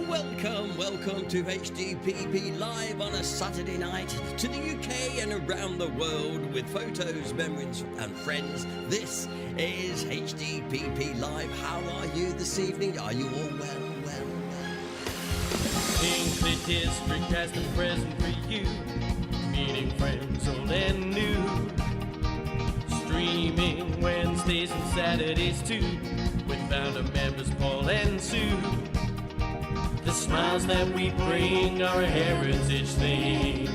Welcome to HDPP Live on a Saturday night to the UK and around the world with photos, memories and friends. This is HDPP Live. How are you this evening? Are you all well? Hinckley District has the present for you, meeting friends old and new. Streaming Wednesdays and Saturdays too, with founder members Paul and Sue. The smiles that we bring are a heritage thing.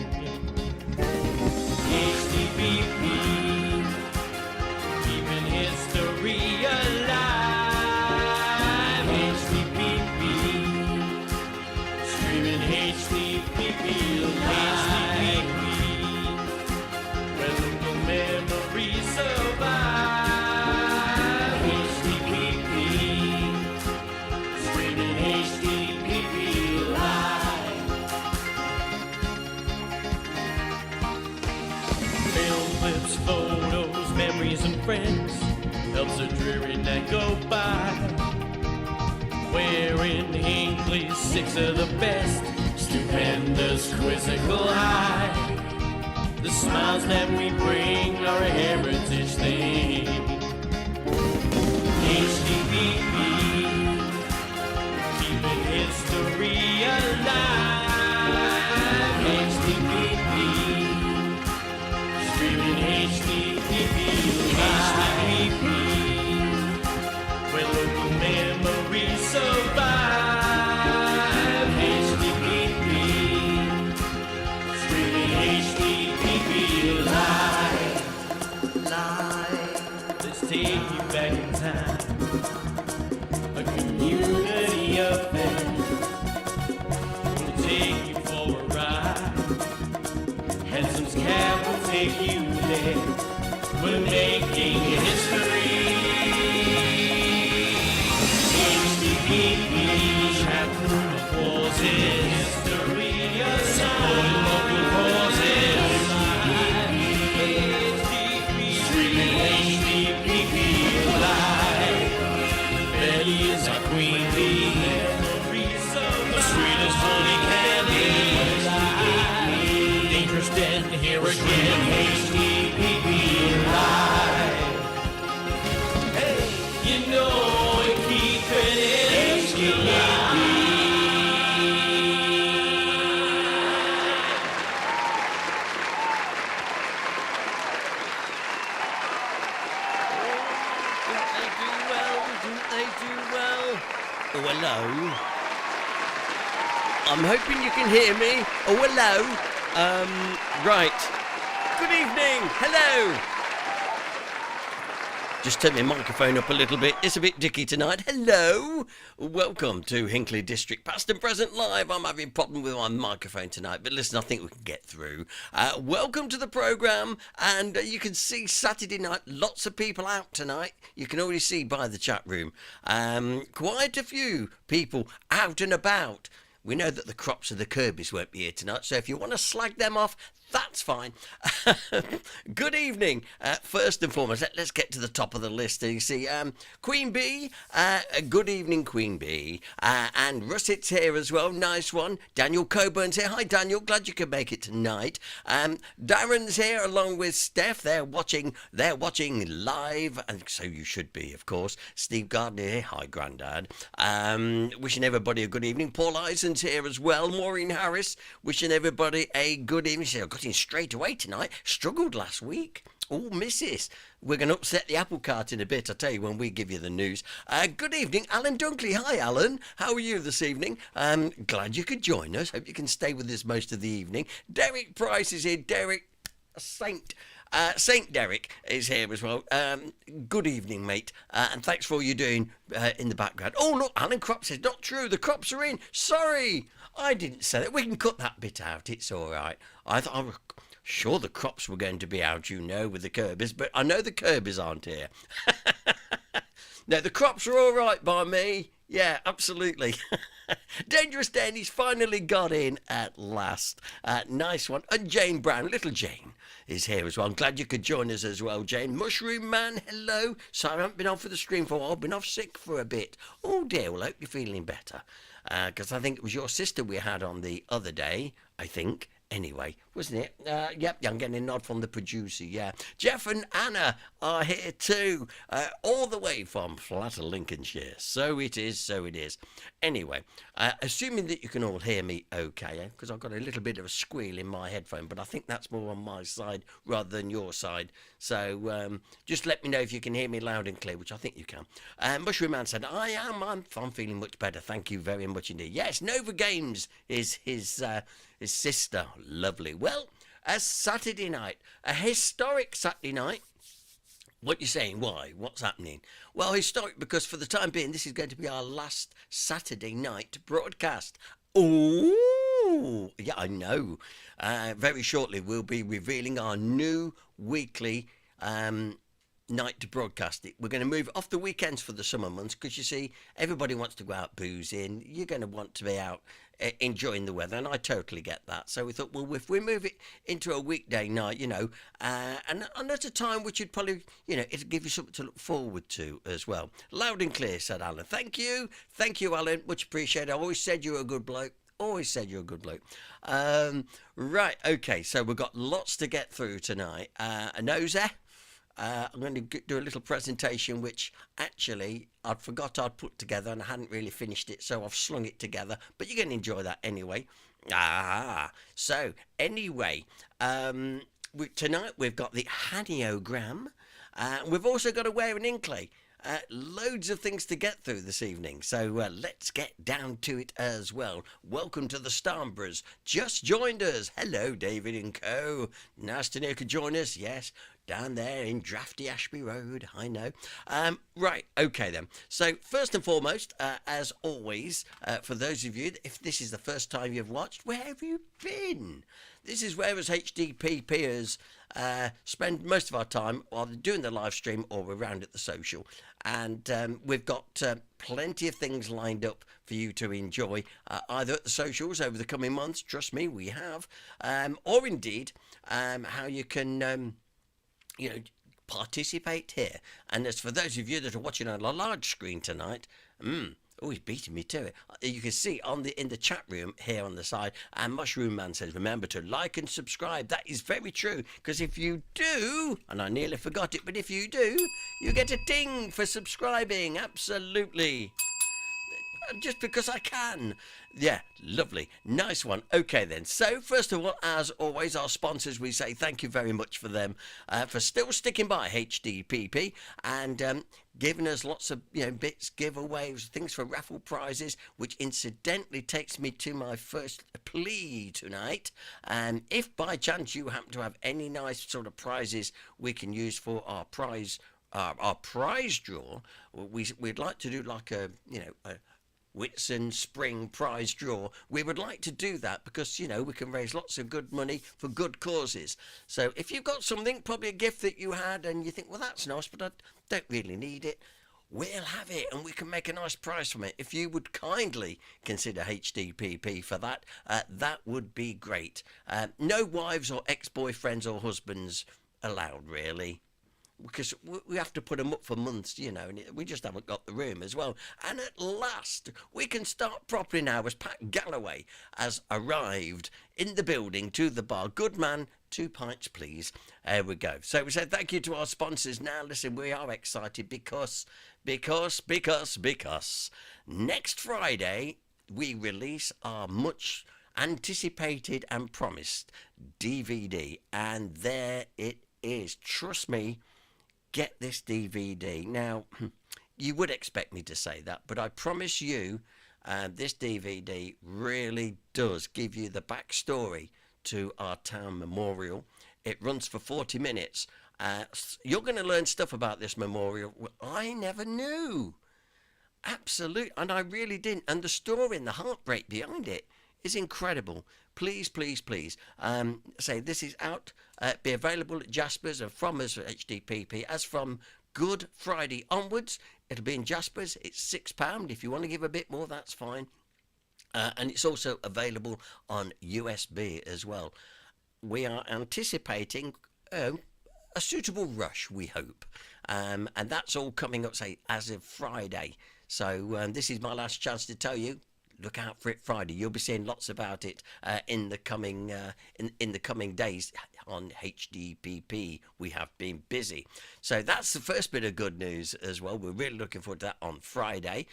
HDPP, keeping history alive. HDPP, streaming HDPP live. Where local memories survive. HDPP, streaming HDPP live. Film clips, photos, memories and friends helps a dreary night go by. We're in Hinckley, six of the best, stupendous, quizzical high. The smiles that we bring are a heritage thing. HDPP, keeping history alive. HDPP, streaming HDPP live. Where local memories survive. HDPP, streaming HDPP live. Let's take you back in time. A community affair. We'll take you for a ride. Henson's Cab will take you there. We're making history. HDPP, chapter of pauses. History supporting local causes. HDPP, streaming HDPP live. Betty is our queen bee. The sweetest honey candy. Dangerous Den here again. HDPP live. Hey, you know we keep it HDPP. Didn't they do well? Oh, hello. I'm hoping you can hear me. Oh, hello. Right. Good evening. Hello. Just turn my microphone up a little bit. It's a bit dicky tonight. Hello. Welcome to Hinckley District Past and Present Live. I'm having a problem with my microphone tonight, but listen, I think we can get through. Welcome to the programme, and you can see Saturday night, lots of people out tonight. You can already see by the chat room. Quite a few people out and about. We know that the crops of the Kirby's won't be here tonight, so if you want to slag them off, that's fine. Good evening. First and foremost, let's get to the top of the list. You see, Queen Bee. Good evening, Queen Bee. And Russet's here as well. Nice one. Daniel Coburn's here. Hi, Daniel. Glad you could make it tonight. Darren's here along with Steph. They're watching live, and so you should be, of course. Steve Gardner here. Hi, Grandad. Wishing everybody a good evening. Paul Ison's here as well. Maureen Harris. Wishing everybody a good evening. She said, I got in straight away tonight. Struggled last week. Oh, missus. We're going to upset the apple cart in a bit, I'll tell you when we give you the news. Good evening, Alan Dunkley. Hi, Alan. How are you this evening? Glad you could join us. Hope you can stay with us most of the evening. Derek Price is here. Derek, a saint. Saint Derek is here as well. Good evening, mate. And thanks for all you're doing in the background. Oh, look, Alan Cropp says, not true. The crops are in. Sorry. I didn't say that. We can cut that bit out. It's all right. I was sure the crops were going to be out, with the Kirbys, but I know the Kirbys aren't here. No, the crops are all right by me. Yeah, absolutely. Dangerous Den, he's finally got in at last. Nice one. And Jane Brown, little Jane, is here as well. I'm glad you could join us as well, Jane. Mushroom Man, hello. Sorry, I haven't been on for the stream for a while. I've been off sick for a bit. Oh dear, well, I hope you're feeling better. because I think it was your sister we had on the other day, I think. Anyway, wasn't it? Yep, I'm getting a nod from the producer, yeah. Jeff and Anna are here too, all the way from Flatter, Lincolnshire. So it is, so it is. Anyway, assuming that you can all hear me okay, because I've got a little bit of a squeal in my headphone, but I think that's more on my side rather than your side. So just let me know if you can hear me loud and clear, which I think you can. Mushroom Man said, I'm feeling much better. Thank you very much indeed. Yes, Nova Games is his sister. Lovely. Well, a Saturday night, a historic Saturday night. What you saying? Why? What's happening? Well, historic because for the time being, this is going to be our last Saturday night broadcast. Oh, yeah, I know. Very shortly, we'll be revealing our new weekly night to broadcast it. We're going to move off the weekends for the summer months because you see, everybody wants to go out boozing. You're going to want to be out enjoying the weather, and I totally get that. So we thought, well, if we move it into a weekday night, and at a time which you'd probably, it'll give you something to look forward to as well. Loud and clear, said Alan. Thank you, Alan. Much appreciated. I always said you were a good bloke. Always said you're a good bloke. Right, okay. So we've got lots to get through tonight. Anoza. I'm going to do a little presentation which actually I'd forgot I'd put together and I hadn't really finished it, so I've slung it together, but you're going to enjoy that anyway. So anyway, tonight we've got the Haniogram. We've also got a Where in Hinckley. Loads of things to get through this evening, so let's get down to it as well. Welcome to the Starnboroughs. Just joined us. Hello, David and co. Nice to know you could join us. Yes, down there in drafty Ashby Road. I know. Right, okay then. So first and foremost, as always, for those of you, if this is the first time you've watched, where have you been? This is where us HDPPers spend most of our time either doing the live stream or we're around at the social. And we've got plenty of things lined up for you to enjoy, either at the socials over the coming months, trust me, we have, or indeed how you can, participate here. And as for those of you that are watching on a large screen tonight, he's beating me to it. You can see in the chat room here on the side, and Mushroom Man says, remember to like and subscribe. That is very true, because if you do, and I nearly forgot it, but if you do, you get a ding for subscribing. Absolutely. Just because I can. Yeah, lovely. Nice one. Okay then. So first of all, as always, our sponsors, we say thank you very much for them, for still sticking by HDPP and giving us lots of bits, giveaways, things for raffle prizes, which incidentally takes me to my first plea tonight. And if by chance you happen to have any nice sort of prizes we can use for our prize draw, we'd like to do like a Whitsun Spring prize draw. We would like to do that because, we can raise lots of good money for good causes. So if you've got something, probably a gift that you had and you think, well, that's nice, but I don't really need it, we'll have it and we can make a nice prize from it. If you would kindly consider HDPP for that, that would be great. No wives or ex-boyfriends or husbands allowed, really, because we have to put them up for months, and we just haven't got the room as well. And at last, we can start properly now as Pat Galloway has arrived in the building to the bar. Good man, 2 pints, please. There we go. So we said thank you to our sponsors. Now, listen, we are excited because next Friday, we release our much anticipated and promised DVD. And there it is. Trust me. Get this DVD. Now, you would expect me to say that, but I promise you, this DVD really does give you the backstory to our town memorial. It runs for 40 minutes. You're going to learn stuff about this memorial I never knew. Absolutely. And I really didn't. And the story and the heartbreak behind it is incredible. Please, please, please. Say this is out, be available at Jasper's and from us at HDPP. As from Good Friday onwards, it'll be in Jasper's. It's £6. If you want to give a bit more, that's fine. And it's also available on USB as well. We are anticipating a suitable rush, we hope. And that's all coming up, say, as of Friday. So this is my last chance to tell you, look out for it Friday. You'll be seeing lots about it in the coming in the coming days on HDPP. We have been busy, so that's the first bit of good news as well. We're really looking forward to that on Friday.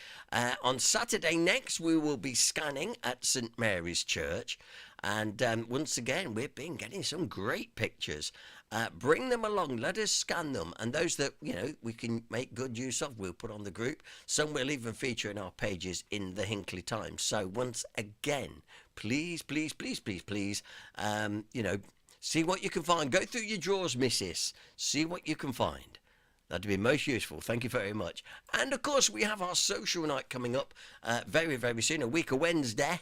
On Saturday next, we will be scanning at St Mary's Church, and once again, we've been getting some great pictures. Bring them along, let us scan them, and those that we can make good use of, we'll put on the group. Some will even feature in our pages in the Hinckley Times. So once again, please, see what you can find. Go through your drawers, missus. See what you can find. That'd be most useful. Thank you very much. And of course, we have our social night coming up very, very soon, a week of Wednesday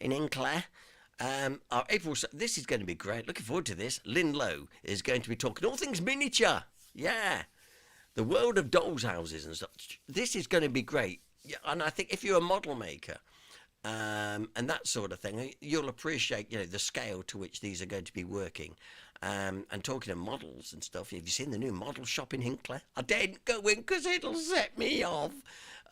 in Hinckley. Our April, this is going to be great. Looking forward to this. Lynn Lowe is going to be talking all things miniature. Yeah. The world of dolls' houses and stuff. This is going to be great. Yeah, and I think if you're a model maker and that sort of thing, you'll appreciate, the scale to which these are going to be working. And talking of models and stuff, have you seen the new model shop in Hinckley? I daren't go in because it'll set me off.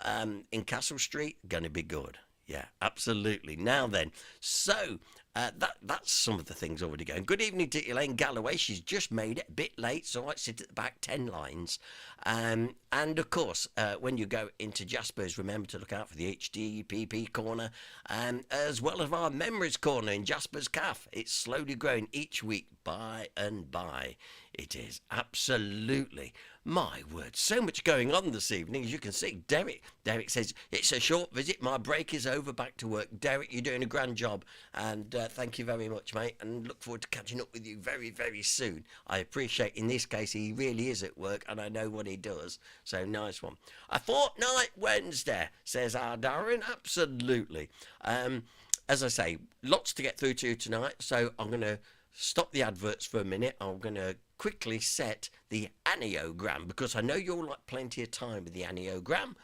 In Castle Street, going to be good. Yeah, absolutely. Now then, so that's some of the things already going. Good evening to Elaine Galloway. She's just made it a bit late, so I sit at the back 10 lines. And of course, when you go into Jasper's, remember to look out for the HDPP corner, as well as our Memories corner in Jasper's Cafe. It's slowly growing each week by and by. It is absolutely, my word, so much going on this evening. As you can see, Derek says, it's a short visit. My break is over. Back to work. Derek, you're doing a grand job. And thank you very much, mate. And look forward to catching up with you very, very soon. I appreciate, in this case, he really is at work and I know what he does. So nice one. A fortnight Wednesday, says our Darren. Absolutely. As I say, lots to get through to tonight. So I'm going to stop the adverts for a minute. I'm going to quickly set the anaeogram because I know you'll like plenty of time with the anaeogram.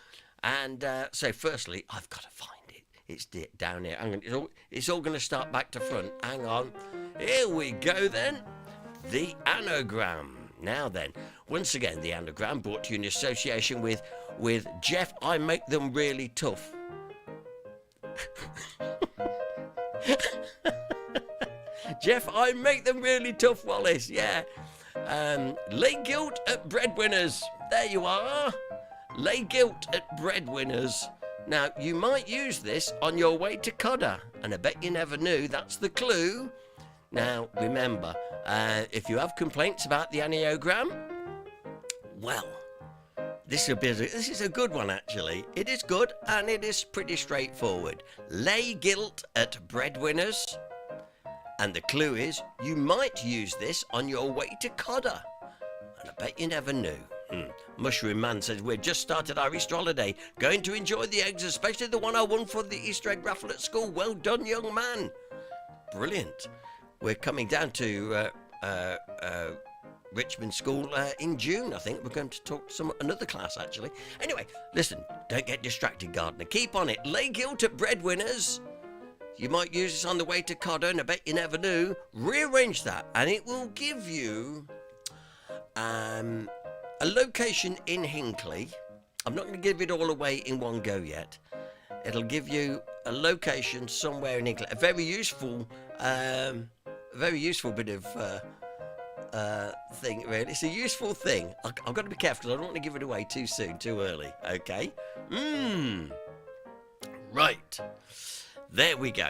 And so firstly, I've got to find it. It's down here. It's all going to start back to front. Hang on. Here we go then. The anagram. Now then, once again, the anagram brought to you in association with Jeff. I make them really tough. Jeff, I make them really tough, Wallace. Yeah. Lay guilt at breadwinners. There you are. Lay guilt at breadwinners. Now, you might use this on your way to Codder, and I bet you never knew. That's the clue. Now, remember, if you have complaints about the anaeogram, well, this is a good one, actually. It is good, and it is pretty straightforward. Lay guilt at breadwinners. And the clue is, you might use this on your way to Codder. And I bet you never knew. Mushroom Man says, we've just started our Easter holiday. Going to enjoy the eggs, especially the one I won for the Easter egg raffle at school. Well done, young man. Brilliant. We're coming down to Richmond School in June, I think. We're going to talk to another class, actually. Anyway, listen, don't get distracted, Gardener. Keep on it. Lay guilt at breadwinners. You might use this on the way to Codder, and I bet you never knew. Rearrange that, and it will give you a location in Hinckley. I'm not going to give it all away in one go yet. It'll give you a location somewhere in Hinckley. A very useful bit of thing, really. It's a useful thing. I've got to be careful because I don't want to give it away too soon, too early. Okay? Right. There we go.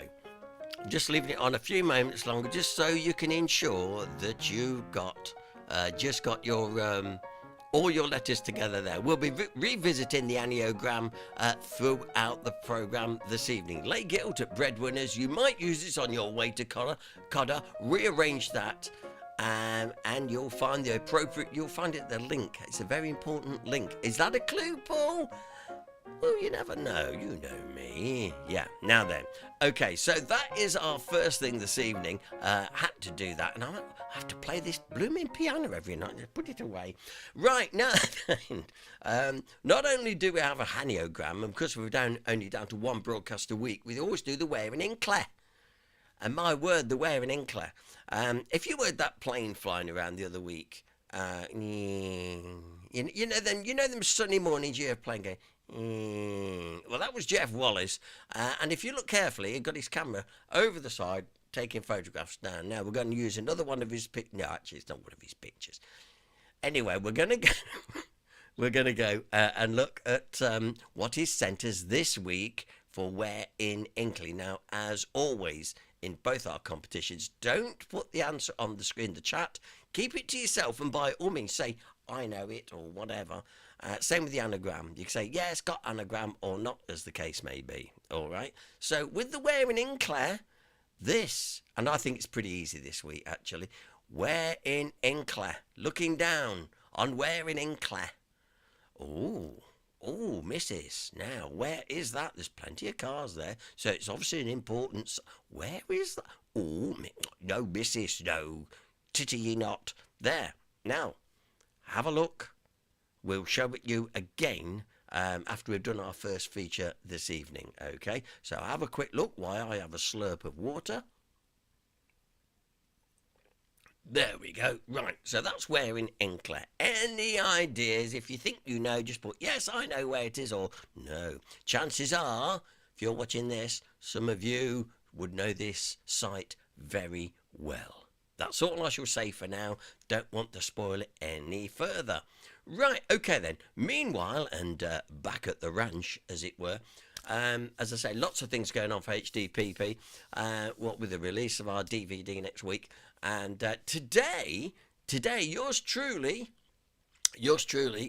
Just leaving it on a few moments longer, just so you can ensure that you've got your all your letters together there. We'll be revisiting the anaeogram throughout the programme this evening. Lay guilt at breadwinners. You might use this on your way to Codder. Rearrange that, and you'll find the appropriate. You'll find it the link. It's a very important link. Is that a clue, Paul? Well, you never know. You know me. Yeah. Now then. Okay, so that is our first thing this evening. Had to do that. And I have to play this blooming piano every night. Just put it away. Right, now then. Not only do we have a anaeogram, and because we're only down to one broadcast a week, we always do the Where in Hinckley. And my word, the Where in Hinckley. If you heard that plane flying around the other week, you know them sunny mornings you have playing going, Well, that was Jeff Wallace. And if you look carefully, he got his camera over the side, taking photographs down. Now, we're going to use another one of his pictures. No, actually, it's not one of his pictures. Anyway, we're going to go... We're going to go and look at what is sent us this week for Where in Hinckley. Now, as always, in both our competitions, don't put the answer on the screen, the chat. Keep it to yourself, and by all means, say, I know it, or whatever. Same with the anagram. You can say, yeah, it's got anagram, or not, as the case may be. All right? So, with the Where in Hinckley, this, and I think it's pretty easy this week, actually. Where in Hinckley? Looking down on Where in Hinckley. Oh, missus. Now, where is that? There's plenty of cars there, so it's obviously an importance. Where is that? Oh, no, missus, no. Titty ye not. There. Now, have a look. We'll show it you again after we've done our first feature this evening, okay? So have a quick look while I have a slurp of water. There we go. Right, so that's Where in Hinckley. Any ideas? If you think you know, just put, yes, I know where it is, or no. Chances are, if you're watching this, some of you would know this site very well. That's all I shall say for now. Don't want to spoil it any further. Right, okay then. Meanwhile, and back at the ranch, as it were, as I say, lots of things going on for HDPP, what with the release of our DVD next week. And today, yours truly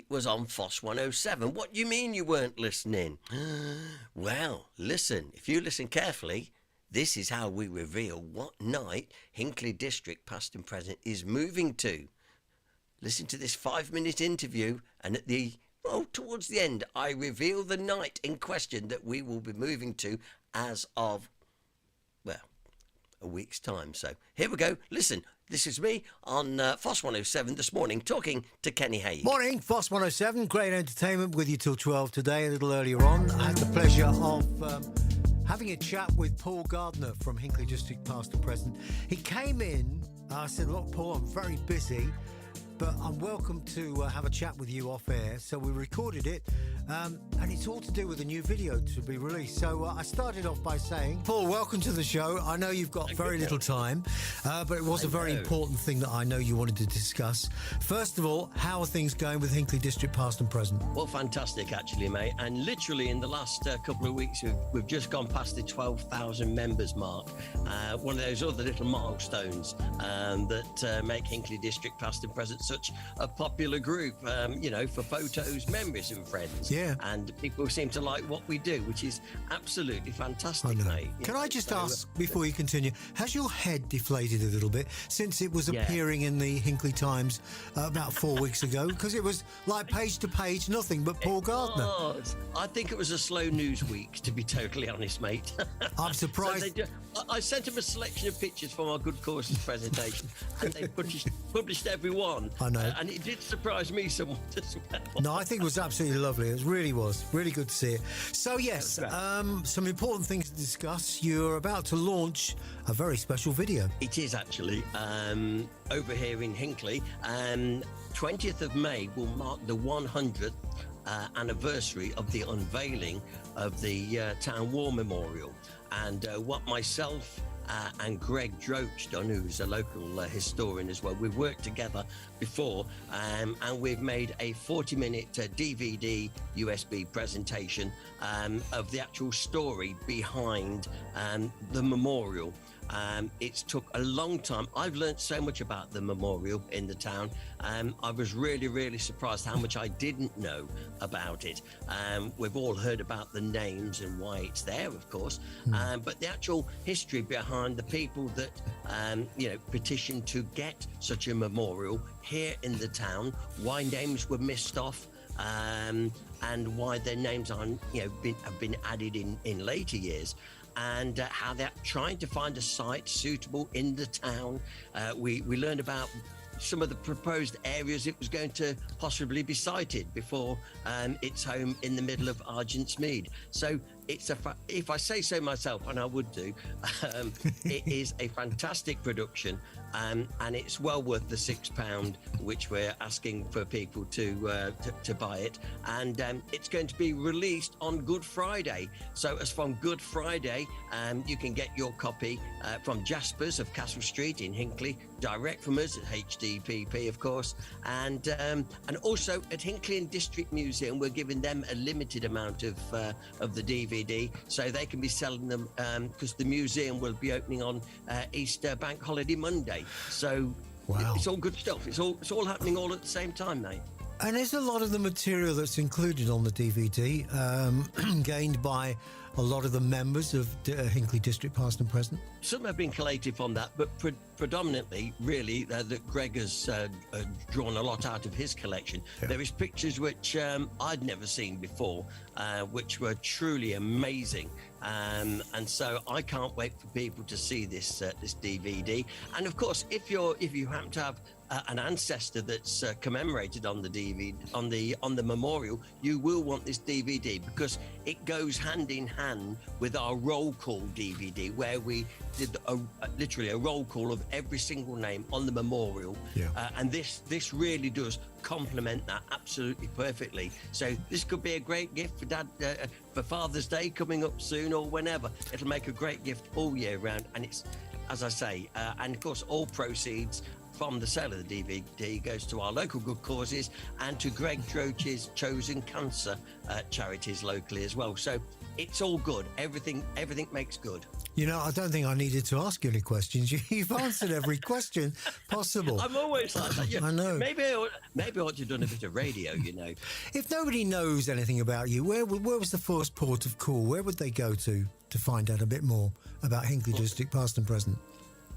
was on FOSS 107. What do you mean you weren't listening? Well, listen, if you listen carefully, this is how we reveal what night Hinckley District, past and present, is moving to. Listen to this 5-minute interview, and at towards the end, I reveal the night in question that we will be moving to as of, well, a week's time. So here we go. Listen, this is me on FOSS 107 this morning, talking to Kenny Haig. Morning, FOSS 107. Great entertainment with you till 12 today. A little earlier on, I had the pleasure of having a chat with Paul Gardner from Hinckley District, past and present. He came in. I said, look, Paul, I'm very busy, but I'm welcome to have a chat with you off air. So we recorded it, and it's all to do with a new video to be released. So I started off by saying, Paul, welcome to the show. I know you've got very little time, but it was a very important thing that I know you wanted to discuss. First of all, how are things going with Hinckley District, past and present? Well, fantastic, actually, mate. And literally in the last couple of weeks, we've just gone past the 12,000 members mark. One of those other little milestones that make Hinckley District, past and present, such a popular group, for photos, memories and friends. Yeah. And people seem to like what we do, which is absolutely fantastic, mate. Can I just ask, before you continue, has your head deflated a little bit since it was appearing in the Hinckley Times about 4 weeks ago? Because it was like page to page, nothing but Paul Gardner. I think it was a slow news week, to be totally honest, mate. I'm surprised. I sent him a selection of pictures from our Good Causes presentation, and they published every one. I know. And it did surprise me somewhat as well. No, I think it was absolutely lovely. It really was. Really good to see it. So, yes, some important things to discuss. You're about to launch a very special video. It is actually over here in Hinckley. 20th of May will mark the 100th anniversary of the unveiling of the Town War Memorial. And what myself and Greg Droach done, who's a local historian as well, we've worked together before, and we've made a 40-minute DVD USB presentation of the actual story behind the memorial. It's took a long time. I've learned so much about the memorial in the town. I was really, really surprised how much I didn't know about it. We've all heard about the names and why it's there, of course, but the actual history behind the people that, petitioned to get such a memorial here in the town, why names were missed off, and why their names aren't, have been added in later years. And how they're trying to find a site suitable in the town. We learned about some of the proposed areas it was going to possibly be sited before its home in the middle of Argentsmead. So it's if I say so myself, and I would do, it is a fantastic production, and it's well worth the £6 which we're asking for people to buy it. And it's going to be released on Good Friday. So as from Good Friday, you can get your copy from Jasper's of Castle Street in Hinckley, direct from us at HDPP, of course, and also at Hinckley and District Museum. We're giving them a limited amount of the DVD, so they can be selling them because the museum will be opening on Easter Bank Holiday Monday. So wow. It's all good stuff. It's all happening all at the same time, mate. And is a lot of the material that's included on the DVD gained by a lot of the members of Hinckley District, past and present? Some have been collated from that, but predominantly, really, that Greg has drawn a lot out of his collection. Yeah. There is pictures which I'd never seen before, which were truly amazing. And so I can't wait for people to see this DVD. And of course, if you happen to have an ancestor that's commemorated on the DVD, on the memorial, you will want this DVD because it goes hand in hand with our roll call DVD, where we did literally a roll call of every single name on the memorial. Yeah. And this really does complement that absolutely perfectly. So this could be a great gift for Dad for Father's Day coming up soon, or whenever. It'll make a great gift all year round. And it's, as I say, and of course all proceeds from the sale of the DVD goes to our local good causes and to Greg Droch's chosen cancer charities locally as well. So it's all good. Everything makes good. You know, I don't think I needed to ask you any questions. You've answered every question possible. I'm always like that. Yeah, I know. Maybe I ought to have done a bit of radio, you know. If nobody knows anything about you, where was the first port of call? Where would they go to find out a bit more about Hinckley District, past and present?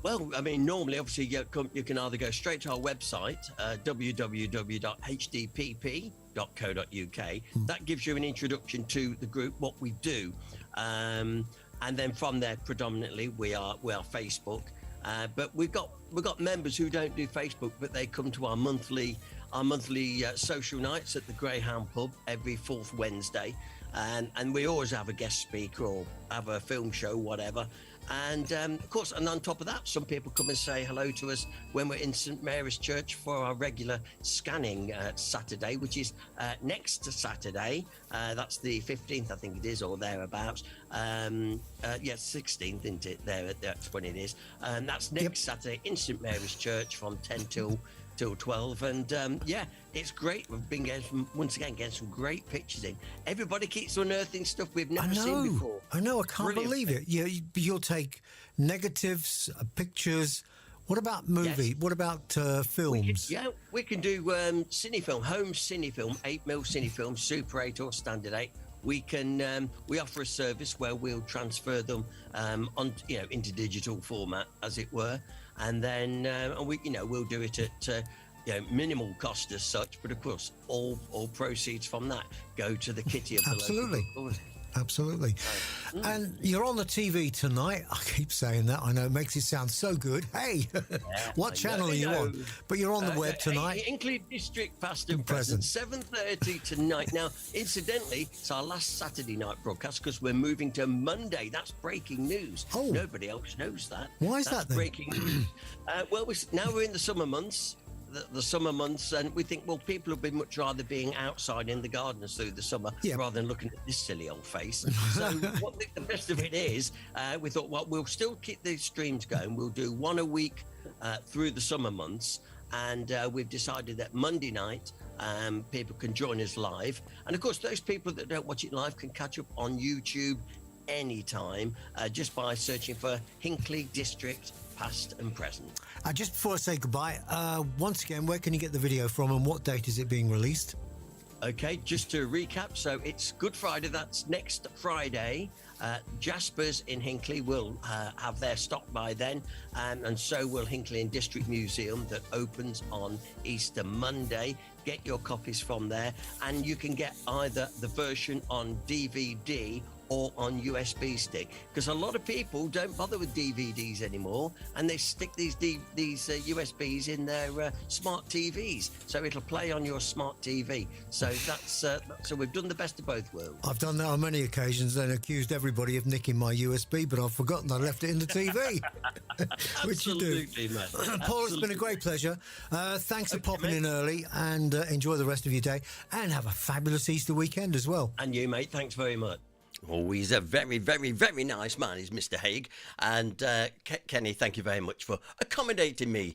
Well, I mean, normally, obviously, you can either go straight to our website, www.hdpp.co.uk. That gives you an introduction to the group, what we do. And then from there, predominantly, we are Facebook. But we've got members who don't do Facebook, but they come to our monthly social nights at the Greyhound Pub every fourth Wednesday. And we always have a guest speaker or have a film show, whatever. And of course, and on top of that, some people come and say hello to us when we're in St Mary's Church for our regular scanning Saturday, which is next Saturday. That's the 15th, I think it is, or thereabouts. 16th, isn't it? That's when it is. And that's next Saturday in St Mary's Church from 10 till 12. And it's great. We've been getting some great pictures in. Everybody keeps unearthing stuff we've never seen before. I know. I can't believe it. You'll take negatives, pictures. What about movie? Yes. What about films? We can do cinefilm, home cinefilm, 8mm cinefilm, Super 8 or Standard 8. We can we offer a service where we'll transfer them into digital format, as it were, and then we'll do it at minimal cost as such, but of course all proceeds from that go to the kitty of the local cause. Absolutely. And you're on the TV tonight. I keep saying that. I know it makes it sound so good. Hey, what channel are you on? But you're on the web tonight. Hinckley District, past and present, 7:30 tonight. Now, incidentally, it's our last Saturday night broadcast because we're moving to Monday. That's breaking news. Oh. Nobody else knows that. Why is that then? Breaking news. Now we're in the summer months. The summer months, and we think, well, people would be much rather being outside in the gardens through the summer rather than looking at this silly old face. So what the best of it is, we thought, well, we'll still keep these streams going. We'll do one a week through the summer months, and we've decided that Monday night people can join us live. And of course, those people that don't watch it live can catch up on YouTube anytime just by searching for Hinckley District, past and present. Just before I say goodbye, once again, where can you get the video from and what date is it being released? Okay, just to recap, so it's Good Friday, that's next Friday. Jasper's in Hinckley will have their stock by then, and so will Hinckley and District Museum that opens on Easter Monday. Get your copies from there, and you can get either the version on DVD or on USB stick, because a lot of people don't bother with DVDs anymore, and they stick these USBs in their smart TVs, so it'll play on your smart TV. So that's so we've done the best of both worlds. I've done that on many occasions and accused everybody of nicking my USB, but I've forgotten I left it in the TV. Which you do. Absolutely, man. Paul, it's been a great pleasure. Thanks for popping in early, and enjoy the rest of your day, and have a fabulous Easter weekend as well. And you, mate, thanks very much. Oh, he's a very, very, very nice man, is Mr. Haig. And Kenny, thank you very much for accommodating me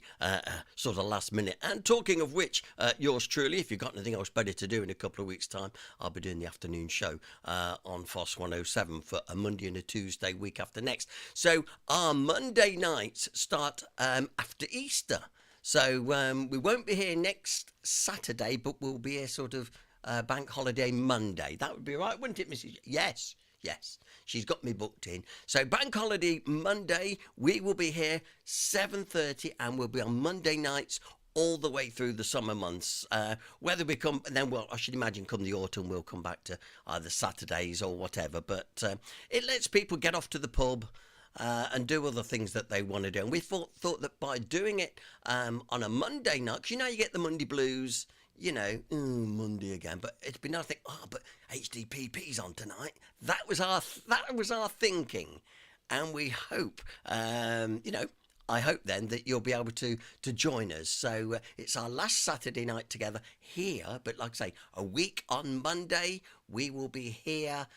sort of last minute. And talking of which, yours truly, if you've got anything else better to do in a couple of weeks' time, I'll be doing the afternoon show on FOSS 107 for a Monday and a Tuesday week after next. So our Monday nights start after Easter. So we won't be here next Saturday, but we'll be here sort of bank holiday Monday. That would be right, wouldn't it, Mrs. Yes. She's got me booked in. So bank holiday Monday, we will be here 7:30, and we'll be on Monday nights all the way through the summer months. Whether we come, and then, well, I should imagine come the autumn, we'll come back to either Saturdays or whatever. But it lets people get off to the pub and do other things that they want to do. And we thought that by doing it on a Monday night, because you know you get the Monday blues, you know, Monday again. But it's been nothing. Oh, but HDPP's on tonight. That was our thinking, and we hope, you know. I hope then that you'll be able to join us. So it's our last Saturday night together here. But like I say, a week on Monday, we will be here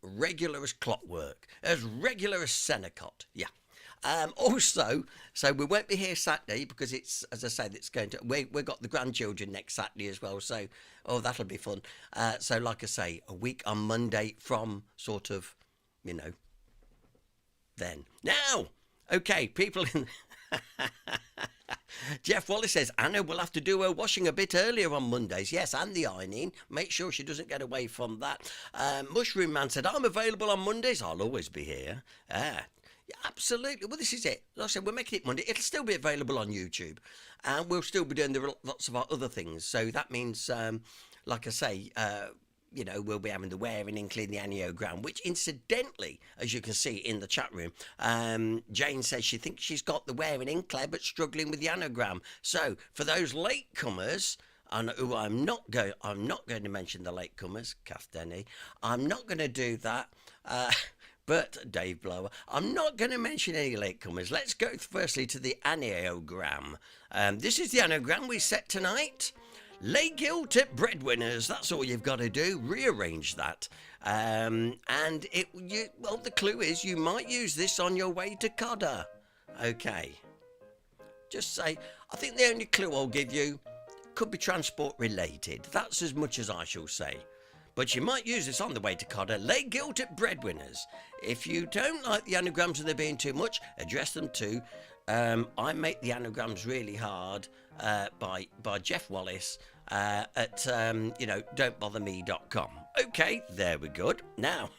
regular as clockwork, as regular as Senecott. Yeah. Also, so we won't be here Saturday because it's, as I said, it's going to, we've got the grandchildren next Saturday as well. So, that'll be fun. So like I say, a week on Monday from sort of, you know, then. Now, okay, people in... Jeff Wallace says, Anna will have to do her washing a bit earlier on Mondays. Yes, and the ironing. Make sure she doesn't get away from that. Mushroom Man said, I'm available on Mondays. I'll always be here. Yeah, absolutely. Well, this is it. Like I said, we're making it Monday. It'll still be available on YouTube. And we'll still be doing lots of our other things. So that means, like I say, you know, we'll be having the wearing and clean the aniogram, which incidentally, as you can see in the chat room, Jane says she thinks she's got the wearing in Claire, but struggling with the anagram. So for those latecomers, and who I'm not going to mention the latecomers, Kath Denny, I'm not going to do that. But Dave Blower, I'm not going to mention any latecomers. Let's go firstly to the anagram. This is the anagram we set tonight. Lay guilt at breadwinners. That's all you've got to do. Rearrange that. And the clue is you might use this on your way to Codder. Okay. Just say, I think the only clue I'll give you could be transport related. That's as much as I shall say. But you might use this on the way to Codder. Lay guilt at breadwinners. If you don't like the anagrams and they're being too much, address them to I Make the Anagrams Really Hard by Jeff Wallace at don'tbotherme.com. Okay, there we go. Now,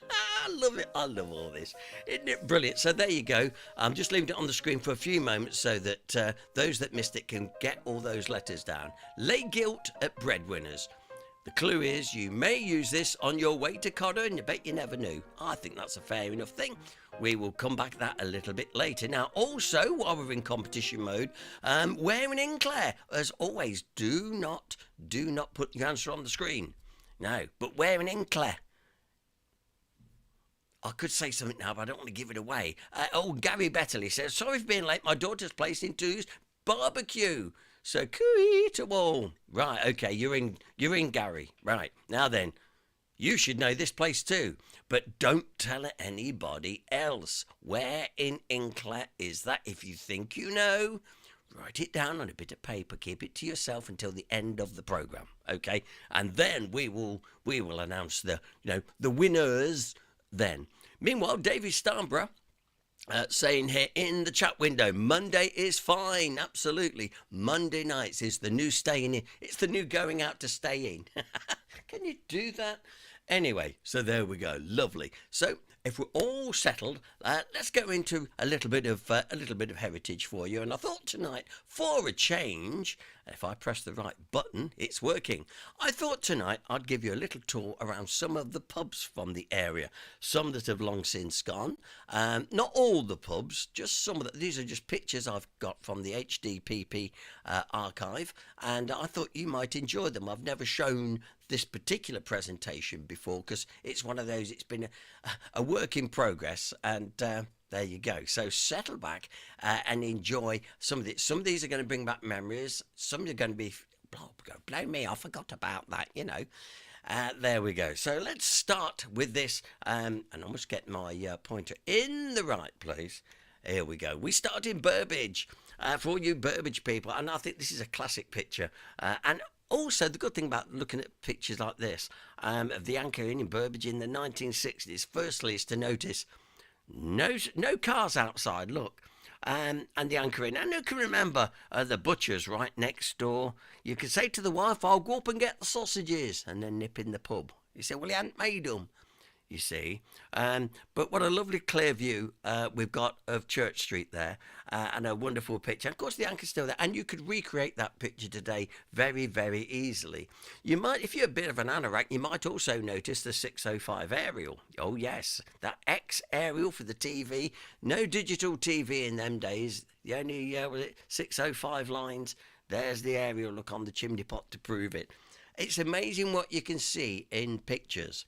I love it. I love all this. Isn't it brilliant? So there you go. I'm just leaving it on the screen for a few moments so that those that missed it can get all those letters down. Lay guilt at breadwinners. The clue is you may use this on your way to Codder, and you bet you never knew. I think that's a fair enough thing. We will come back to that a little bit later. Now, also, while we're in competition mode, wearing in Claire, as always, do not put your answer on the screen. No, but wearing in Claire. I could say something now, but I don't want to give it away. Gary Betterley says, sorry for being late. My daughter's placed in Two's barbecue. So cooey to all. Right, okay, you're in Gary. Right, now then, you should know this place too. But don't tell anybody else. Where in Hinckley is that? If you think you know, write it down on a bit of paper. Keep it to yourself until the end of the programme, okay? And then we will announce the winners then. Meanwhile, David Starborough saying here in the chat window, Monday is fine, absolutely. Monday nights is the new staying in. It's the new going out to stay in. Can you do that? Anyway, so there we go. Lovely. So if we're all settled, let's go into a little bit of heritage for you. And I thought tonight, for a change, If I press the right button, it's working. I thought tonight I'd give you a little tour around some of the pubs from the area, some that have long since gone. Not all the pubs, just some of these are just pictures I've got from the HDPP archive, and I thought you might enjoy them. I've never shown this particular presentation before because it's one of those, it's been a work in progress, and there you go. So settle back and enjoy some of it. Some of these are going to bring back memories. Some are going to be, blow me, I forgot about that, you know. There we go. So let's start with this, and I must get my pointer in the right place. Here we go. We start in Burbage. For all you Burbage people, and I think this is a classic picture. And also, the good thing about looking at pictures like this of the Anchor Inn in Burbage in the 1960s, firstly, is to notice no cars outside, look. And the Anchor Inn. And you can remember the butcher's right next door. You could say to the wife, I'll go up and get the sausages, and then nip in the pub. You say, well, he hadn't made them, you see. But what a lovely clear view we've got of Church Street there, and a wonderful picture. Of course, the Anchor's still there, and you could recreate that picture today very, very easily. You might, if you're a bit of an anorak, you might also notice the 605 aerial. Oh yes, that X aerial for the TV. No digital TV in them days. The only was it 605 lines. There's the aerial look on the chimney pot to prove it. It's amazing what you can see in pictures.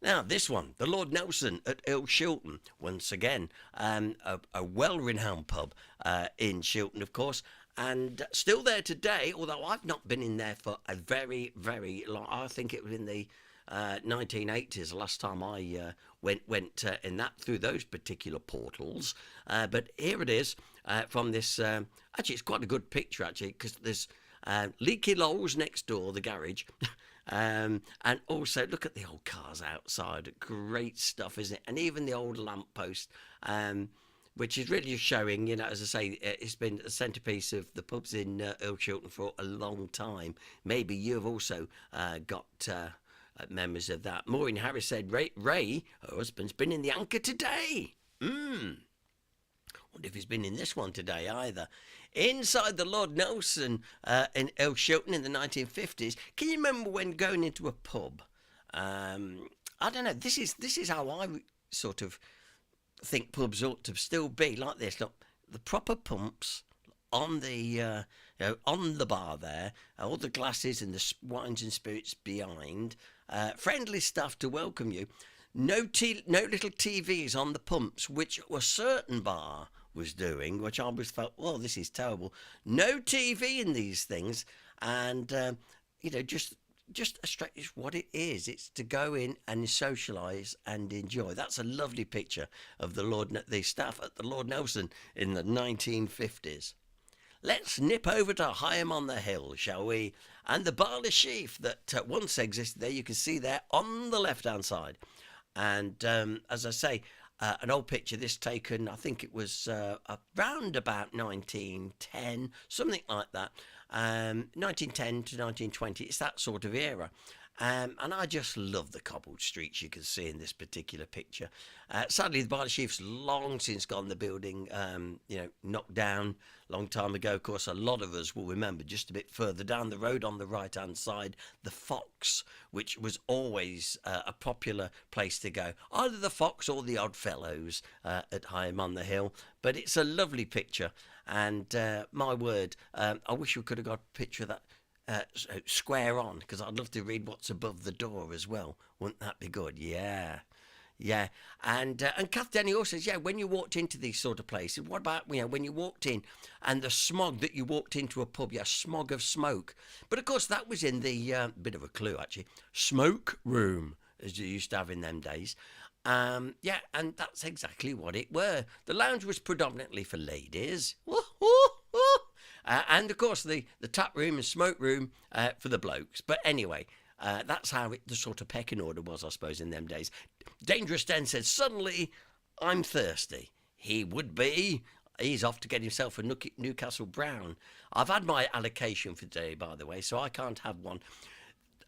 Now, this one, the Lord Nelson at Earl Shilton, once again, a well-renowned pub in Shilton, of course, and still there today, although I've not been in there for a very, very long, I think it was in the 1980s, the last time I went in that through those particular portals. But here it is from this, actually, it's quite a good picture, actually, because there's Leaky Lowell's next door, the garage. And also look at the old cars outside. Great stuff, isn't it? And even the old lamppost, which is really showing, you know, as I say, it's been a centrepiece of the pubs in Earl Shilton for a long time. Maybe you've also got memories of that. Maureen Harris said, Ray, her husband's been in the Anchor today. Wonder if he's been in this one today either. Inside the Lord Nelson in Earl Shilton in the 1950s. Can you remember when going into a pub? I don't know. This is how I sort of think pubs ought to still be, like this. Look, the proper pumps on the on the bar there, all the glasses and the wines and spirits behind. Friendly stuff to welcome you. No little TVs on the pumps, which a certain bar was doing, which I always felt, well, this is terrible. No TV in these things, and you know, just it's what it is. It's to go in and socialise and enjoy. That's a lovely picture of the staff at the Lord Nelson in the 1950s. Let's nip over to Higham on the Hill, shall we? And the Barley Sheaf that once existed there, you can see there on the left-hand side. And as I say, an old picture, this taken, I think it was around about 1910, something like that. 1910 to 1920, it's that sort of era. And I just love the cobbled streets you can see in this particular picture. Sadly, the Barley Sheaf's long since gone. The building, knocked down a long time ago. Of course, a lot of us will remember just a bit further down the road on the right-hand side, the Fox, which was always a popular place to go. Either the Fox or the Oddfellows at Higham on the Hill. But it's a lovely picture. And my word, I wish we could have got a picture of that. Square on, because I'd love to read what's above the door as well. Wouldn't that be good? Yeah. And Kath Denny also says, when you walked into these sort of places, what about when you walked in and the smog that you walked into a pub, smog of smoke. But of course that was in the bit of a clue actually, smoke room, as you used to have in them days. And that's exactly what it were. The lounge was predominantly for ladies. And of course the tap room and smoke room for the blokes. But anyway, that's how the sort of pecking order was, I suppose, in them days. Dangerous Den says, suddenly I'm thirsty. He would be. He's off to get himself a Newcastle Brown. I've had my allocation for today, by the way, so I can't have one.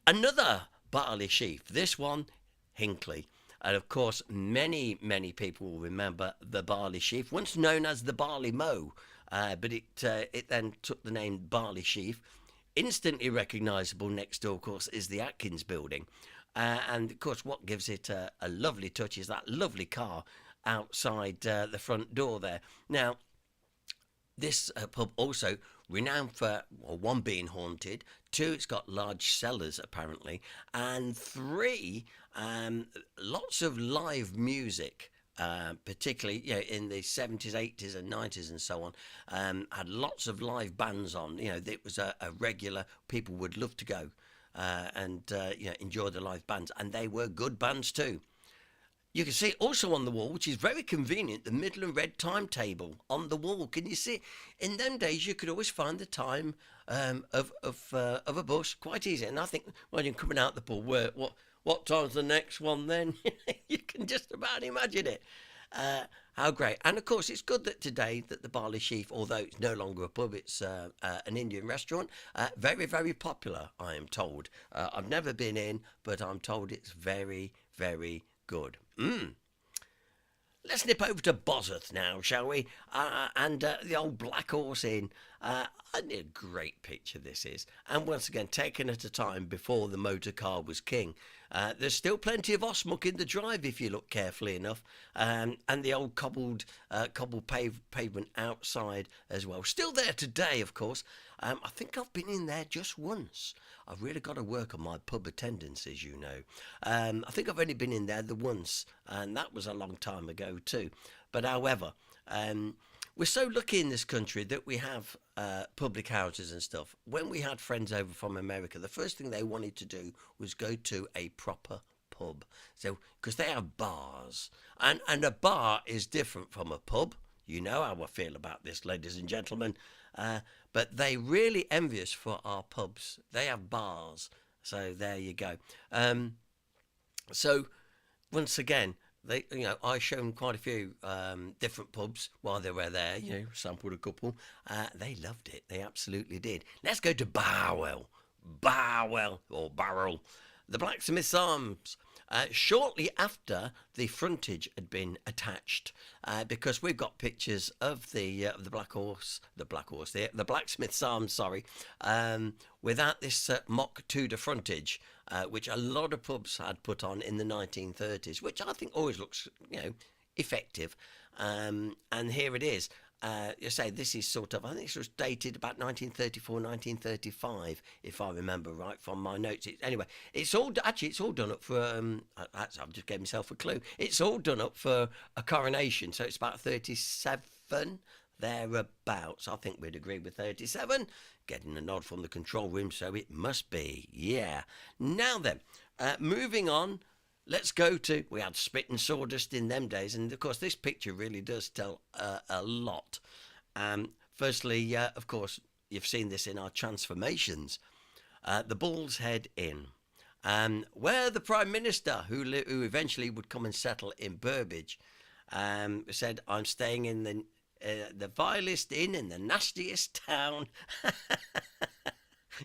Another Barley Sheaf. This one, Hinckley. And of course, many people will remember the Barley Sheaf, once known as the Barley Mow. but it then took the name Barley Sheaf. Instantly recognisable next door, of course, is the Atkins building. And of course, what gives it a lovely touch is that lovely car outside the front door there. Now, this pub also renowned for, well, one, being haunted, two, it's got large cellars apparently, and three, lots of live music. Particularly, in the 70s, 80s, and 90s, and so on, had lots of live bands on. It was a regular. People would love to go and enjoy the live bands, and they were good bands too. You can see also on the wall, which is very convenient, the Midland Red timetable on the wall. Can you see? In them days, you could always find the time of a bus quite easy. And I think when you're coming out the pub, what time's the next one then? You can just about imagine it. How great. And of course, it's good that today that the Barley Sheaf, although it's no longer a pub, it's an Indian restaurant, very, very popular, I am told. I've never been in, but I'm told it's very, very good. Let's nip over to Bosworth now, shall we? And the old Black Horse Inn. A great picture this is. And once again, taken at a time before the motor car was king. There's still plenty of osmuck in the drive if you look carefully enough. And the old cobbled pavement outside as well. Still there today, of course. I think I've been in there just once. I've really got to work on my pub attendance, as you know. I think I've only been in there the once, and that was a long time ago too. But however, we're so lucky in this country that we have public houses and stuff. When we had friends over from America, the first thing they wanted to do was go to a proper pub. So, because they have bars, and a bar is different from a pub. You know how I feel about this, ladies and gentlemen. But they really envious for our pubs. They have bars. So there you go. So once again, I showed them quite a few different pubs while they were there. Sampled a couple. They loved it. They absolutely did. Let's go to Barwell, or Barrel, the Blacksmith's Arms. Shortly after the frontage had been attached, because we've got pictures of the Blacksmith's Arms, sorry, without this mock Tudor frontage, which a lot of pubs had put on in the 1930s, which I think always looks, effective. And here it is. You say this is sort of, I think this was dated about 1934, 1935, if I remember right from my notes. Anyway, it's all done up for, I've just gave myself a clue. It's all done up for a coronation, so it's about 37, thereabouts. I think we'd agree with 37. Getting a nod from the control room, so it must be, yeah. Now then, moving on. Let's go to, we had spit and sawdust in them days, and of course this picture really does tell a lot. Firstly, of course, you've seen this in our transformations. The Bull's Head Inn, where the Prime Minister, who eventually would come and settle in Burbage, said, I'm staying in the vilest inn in the nastiest town.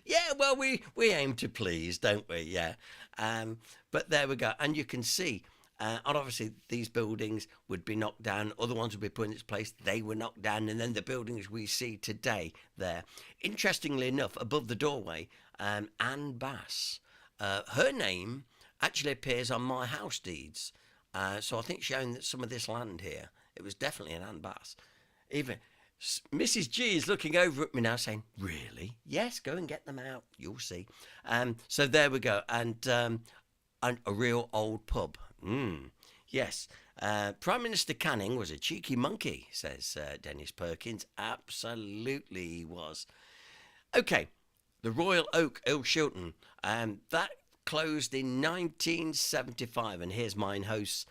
Yeah, well, we aim to please, don't we? Yeah. But there we go. And you can see, and obviously these buildings would be knocked down. Other ones would be put in its place. They were knocked down. And then the buildings we see today there. Interestingly enough, above the doorway, Anne Bass, her name actually appears on my house deeds. So I think she owned some of this land here. It was definitely an Anne Bass. Even Mrs. G is looking over at me now saying, really? Yes, go and get them out. You'll see. So there we go. And a real old pub. Yes. Prime Minister Canning was a cheeky monkey, says Dennis Perkins. Absolutely he was. Okay. The Royal Oak, Ilshilton. That closed in 1975. And here's mine hosts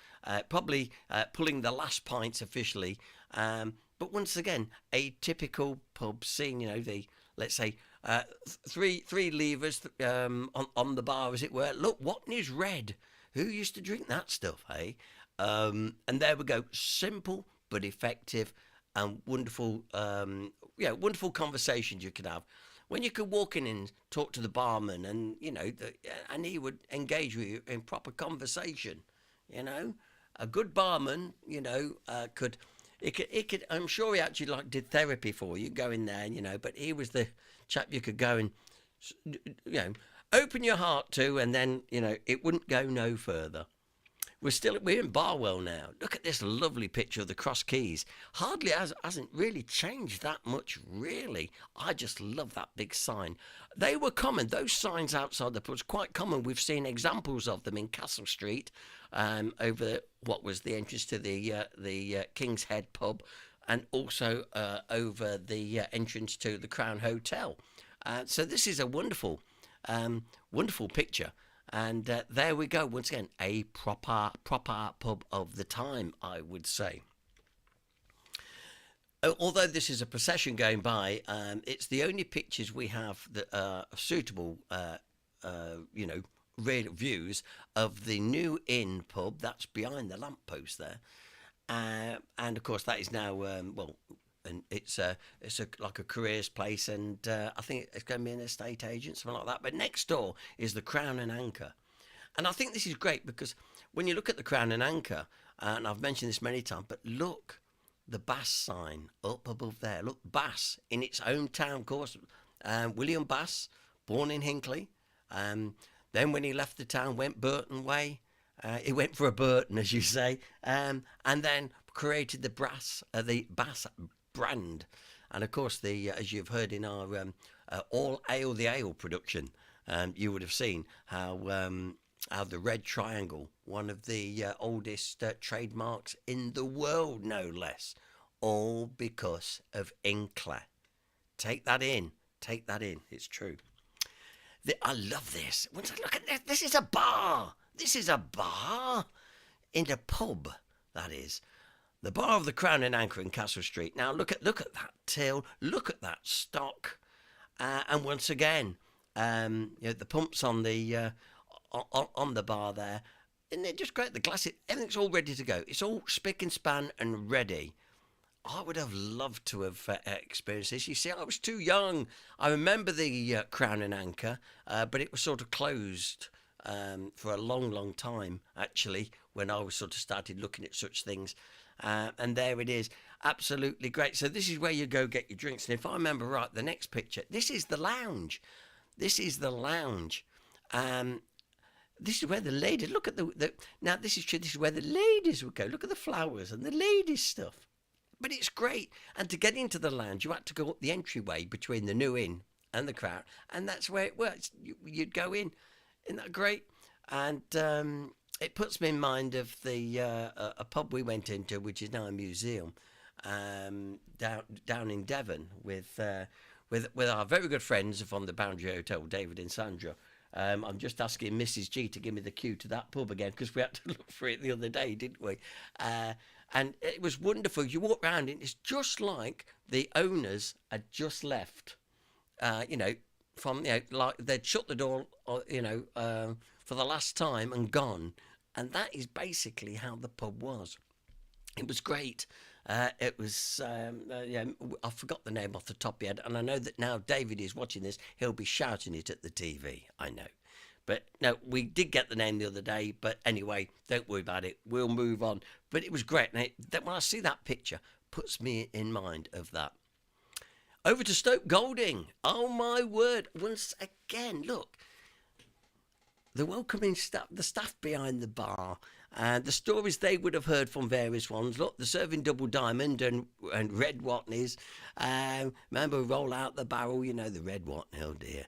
probably pulling the last pints officially. But once again, a typical pub scene, let's say, three levers on the bar, as it were. Look, Watney is red. Who used to drink that stuff, hey? And there we go. Simple but effective and wonderful, wonderful conversations you could have. When you could walk in and talk to the barman and, and he would engage with you in proper conversation, A good barman, could He could. I'm sure he actually like did therapy for you. Go in there, But he was the chap you could go and, open your heart to, and then it wouldn't go no further. We're in Barwell now. Look at this lovely picture of the Cross Keys. Hardly hasn't really changed that much, really. I just love that big sign. They were common. Those signs outside the pub was quite common. We've seen examples of them in Castle Street, over what was the entrance to the King's Head pub, and also over the entrance to the Crown Hotel. So this is a wonderful, wonderful picture. And there we go, once again, a proper pub of the time, I would say. Although this is a procession going by, it's the only pictures we have that are suitable, rear views of the new inn pub that's behind the lamppost there. And of course, that is now, and it's like a careers place, and I think it's going to be an estate agent, something like that. But next door is the Crown and Anchor, and I think this is great because when you look at the Crown and Anchor, and I've mentioned this many times, but look, the Bass sign up above there. Look, Bass in its own town, of course. William Bass, born in Hinckley. Then when he left the town, went Burton way. He went for a Burton, as you say, and then created the Bass brand. And of course, as you've heard in our All Ale the Ale production, you would have seen how the red triangle, one of the oldest trademarks in the world, no less, all because of Hinckley. Take that in. It's true. I love this. Look at this. This is a bar. In a pub, that is. The bar of the Crown and Anchor in Castle Street. Now look at that till, look at that stock, and once again, the pumps on the bar there, and they're just great. The glass, everything's all ready to go. It's all spick and span and ready. I would have loved to have experienced this. You see, I was too young. I remember the Crown and Anchor, but it was sort of closed for a long time, actually, when I was sort of started looking at such things. And there it is. Absolutely great. So this is where you go get your drinks. And if I remember right, the next picture, this is the lounge. This is where the ladies, look at now this is true, this is where the ladies would go. Look at the flowers and the ladies' stuff. But it's great. And to get into the lounge, you had to go up the entryway between the new inn and the Crown. And that's where it works. You'd go in. Isn't that great? And it puts me in mind of a pub we went into, which is now a museum, down in Devon with our very good friends from the Boundary Hotel, David and Sandra. I'm just asking Mrs. G to give me the cue to that pub again, because we had to look for it the other day, didn't we? And it was wonderful. You walk around and it's just like the owners had just left, from, like they'd shut the door, for the last time and gone. And that is basically how the pub was. It was great. It was, I forgot the name off the top of my head. And I know that now David is watching this. He'll be shouting it at the TV. I know. But no, we did get the name the other day. But anyway, don't worry about it. We'll move on. But it was great. And when I see that picture, puts me in mind of that. Over to Stoke Golding. Oh, my word. Once again, look. The welcoming staff, the staff behind the bar, and the stories they would have heard from various ones. Look, the serving double diamond and red Watneys. Remember, roll out the barrel, the red Watney, oh dear.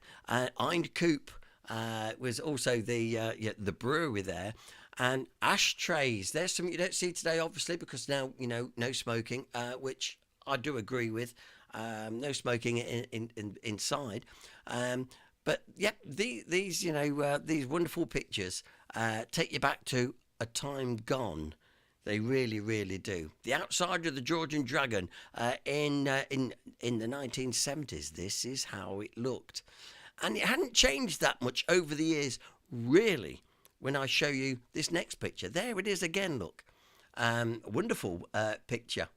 Eind Coop was also the brewery there. And ashtrays. There's something you don't see today, obviously, because now, no smoking, which I do agree with. No smoking inside. But yeah, these wonderful pictures take you back to a time gone. They really, really do. The outside of the Georgian Dragon in the 1970s. This is how it looked, and it hadn't changed that much over the years, really. When I show you this next picture, there it is again. Look, wonderful picture.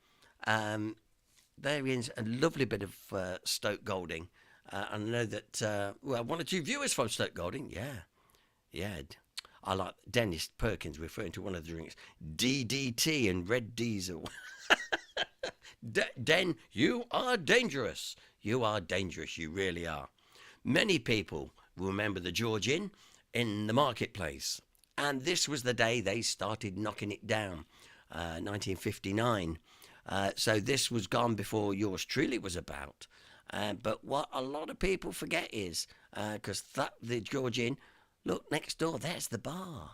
There is a lovely bit of Stoke Golding. I know that, one or two viewers from Stoke Golding, yeah. I like Dennis Perkins referring to one of the drinks, DDT and red diesel. Den, you are dangerous. You are dangerous. You really are. Many people will remember the George Inn in the marketplace. And this was the day they started knocking it down, 1959. So this was gone before yours truly was about. But what a lot of people forget is, because the George Inn, look next door, there's the bar.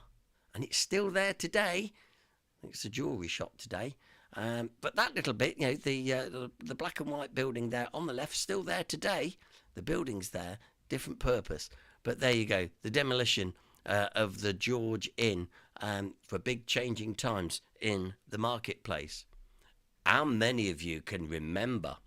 And it's still there today. I think it's a jewellery shop today. But that little bit, the black and white building there on the left, still there today. The building's there, different purpose. But there you go, the demolition of the George Inn for big changing times in the marketplace. How many of you can remember?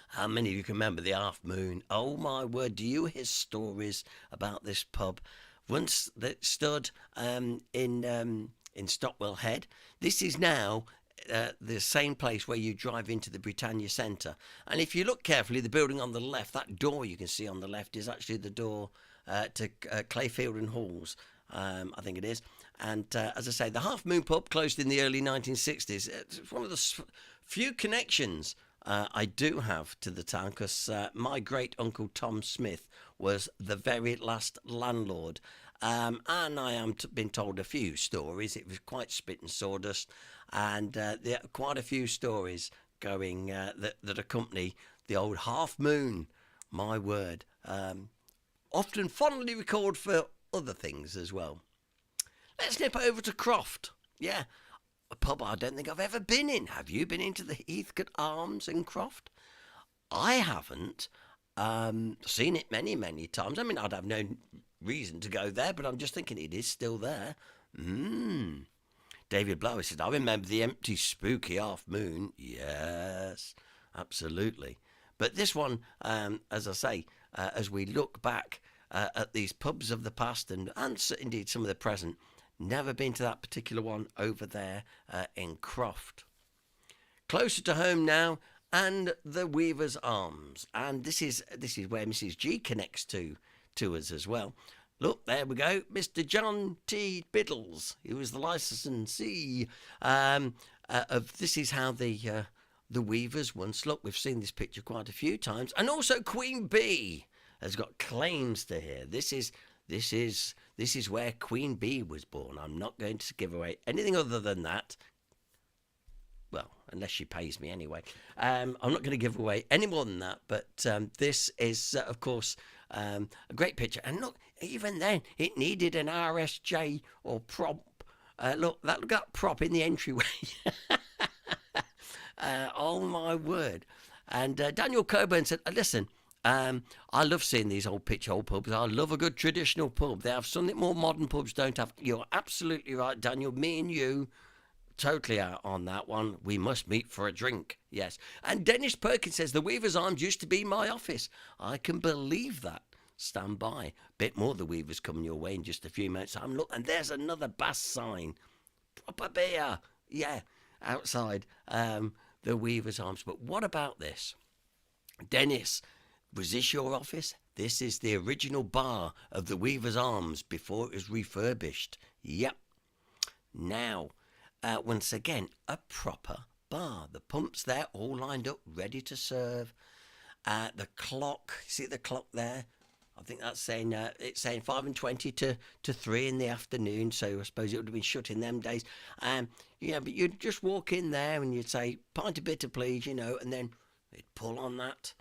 How many of you can remember the Half Moon? Oh my word, do you hear stories about this pub? Once that stood in Stockwell Head. This is now the same place where you drive into the Britannia Centre. And if you look carefully, the building on the left, that door you can see on the left is actually the door to Clayfield and Halls, I think it is. And as I say, the Half Moon pub closed in the early 1960s. It's one of the few connections I do have to the town, because my great uncle Tom Smith was the very last landlord. And I am been told a few stories. It was quite spit and sawdust, and there are quite a few stories going that accompany the old Half Moon. My word, often fondly recalled for other things as well. Let's nip over to Croft. Yeah, a pub I don't think I've ever been in. Have you been into the Heathcote Arms in Croft? I haven't. Seen it many, many times. I mean, I'd have no reason to go there, but I'm just thinking it is still there. David Blower says, I remember the empty, spooky Half Moon. Yes, absolutely. But this one, as I say, as we look back at these pubs of the past and indeed some of the present, never been to that particular one over there in Croft. Closer to home now, and the Weaver's Arms, and this is where Mrs. G connects to us as well. Look, there we go, Mr. John T. Biddles, who was the licensee of This Is How the Weavers once looked. We've seen this picture quite a few times, and also Queen Bee has got claims to here. This is where Queen Bee was born. I'm not going to give away anything other than that. Well, unless she pays me anyway. I'm not going to give away any more than that. But this is, of course, a great picture. And look, even then, it needed an RSJ or prop. Look, that prop in the entryway. Oh, my word. And Daniel Coburn said, listen, I love seeing these old pubs. I love a good traditional pub. They have something more modern pubs don't have. You're absolutely right, Daniel. Me and you totally out on that one. We must meet for a drink. Yes. And Dennis Perkins says the Weaver's Arms used to be my office. I can believe that. Stand by. Bit more of the Weavers coming your way in just a few minutes. Look, and there's another Bass sign. Proper beer. Yeah. Outside the Weaver's Arms. But what about this? Dennis, was this your office? This is the original bar of the Weaver's Arms before it was refurbished. Yep. Now, once again, a proper bar. The pumps there, all lined up, ready to serve. The clock, see the clock there? I think that's saying it's saying 5:20 to 3 in the afternoon. So I suppose it would have been shut in them days. But you'd just walk in there and you'd say, "Pint of bitter, please," and then they'd pull on that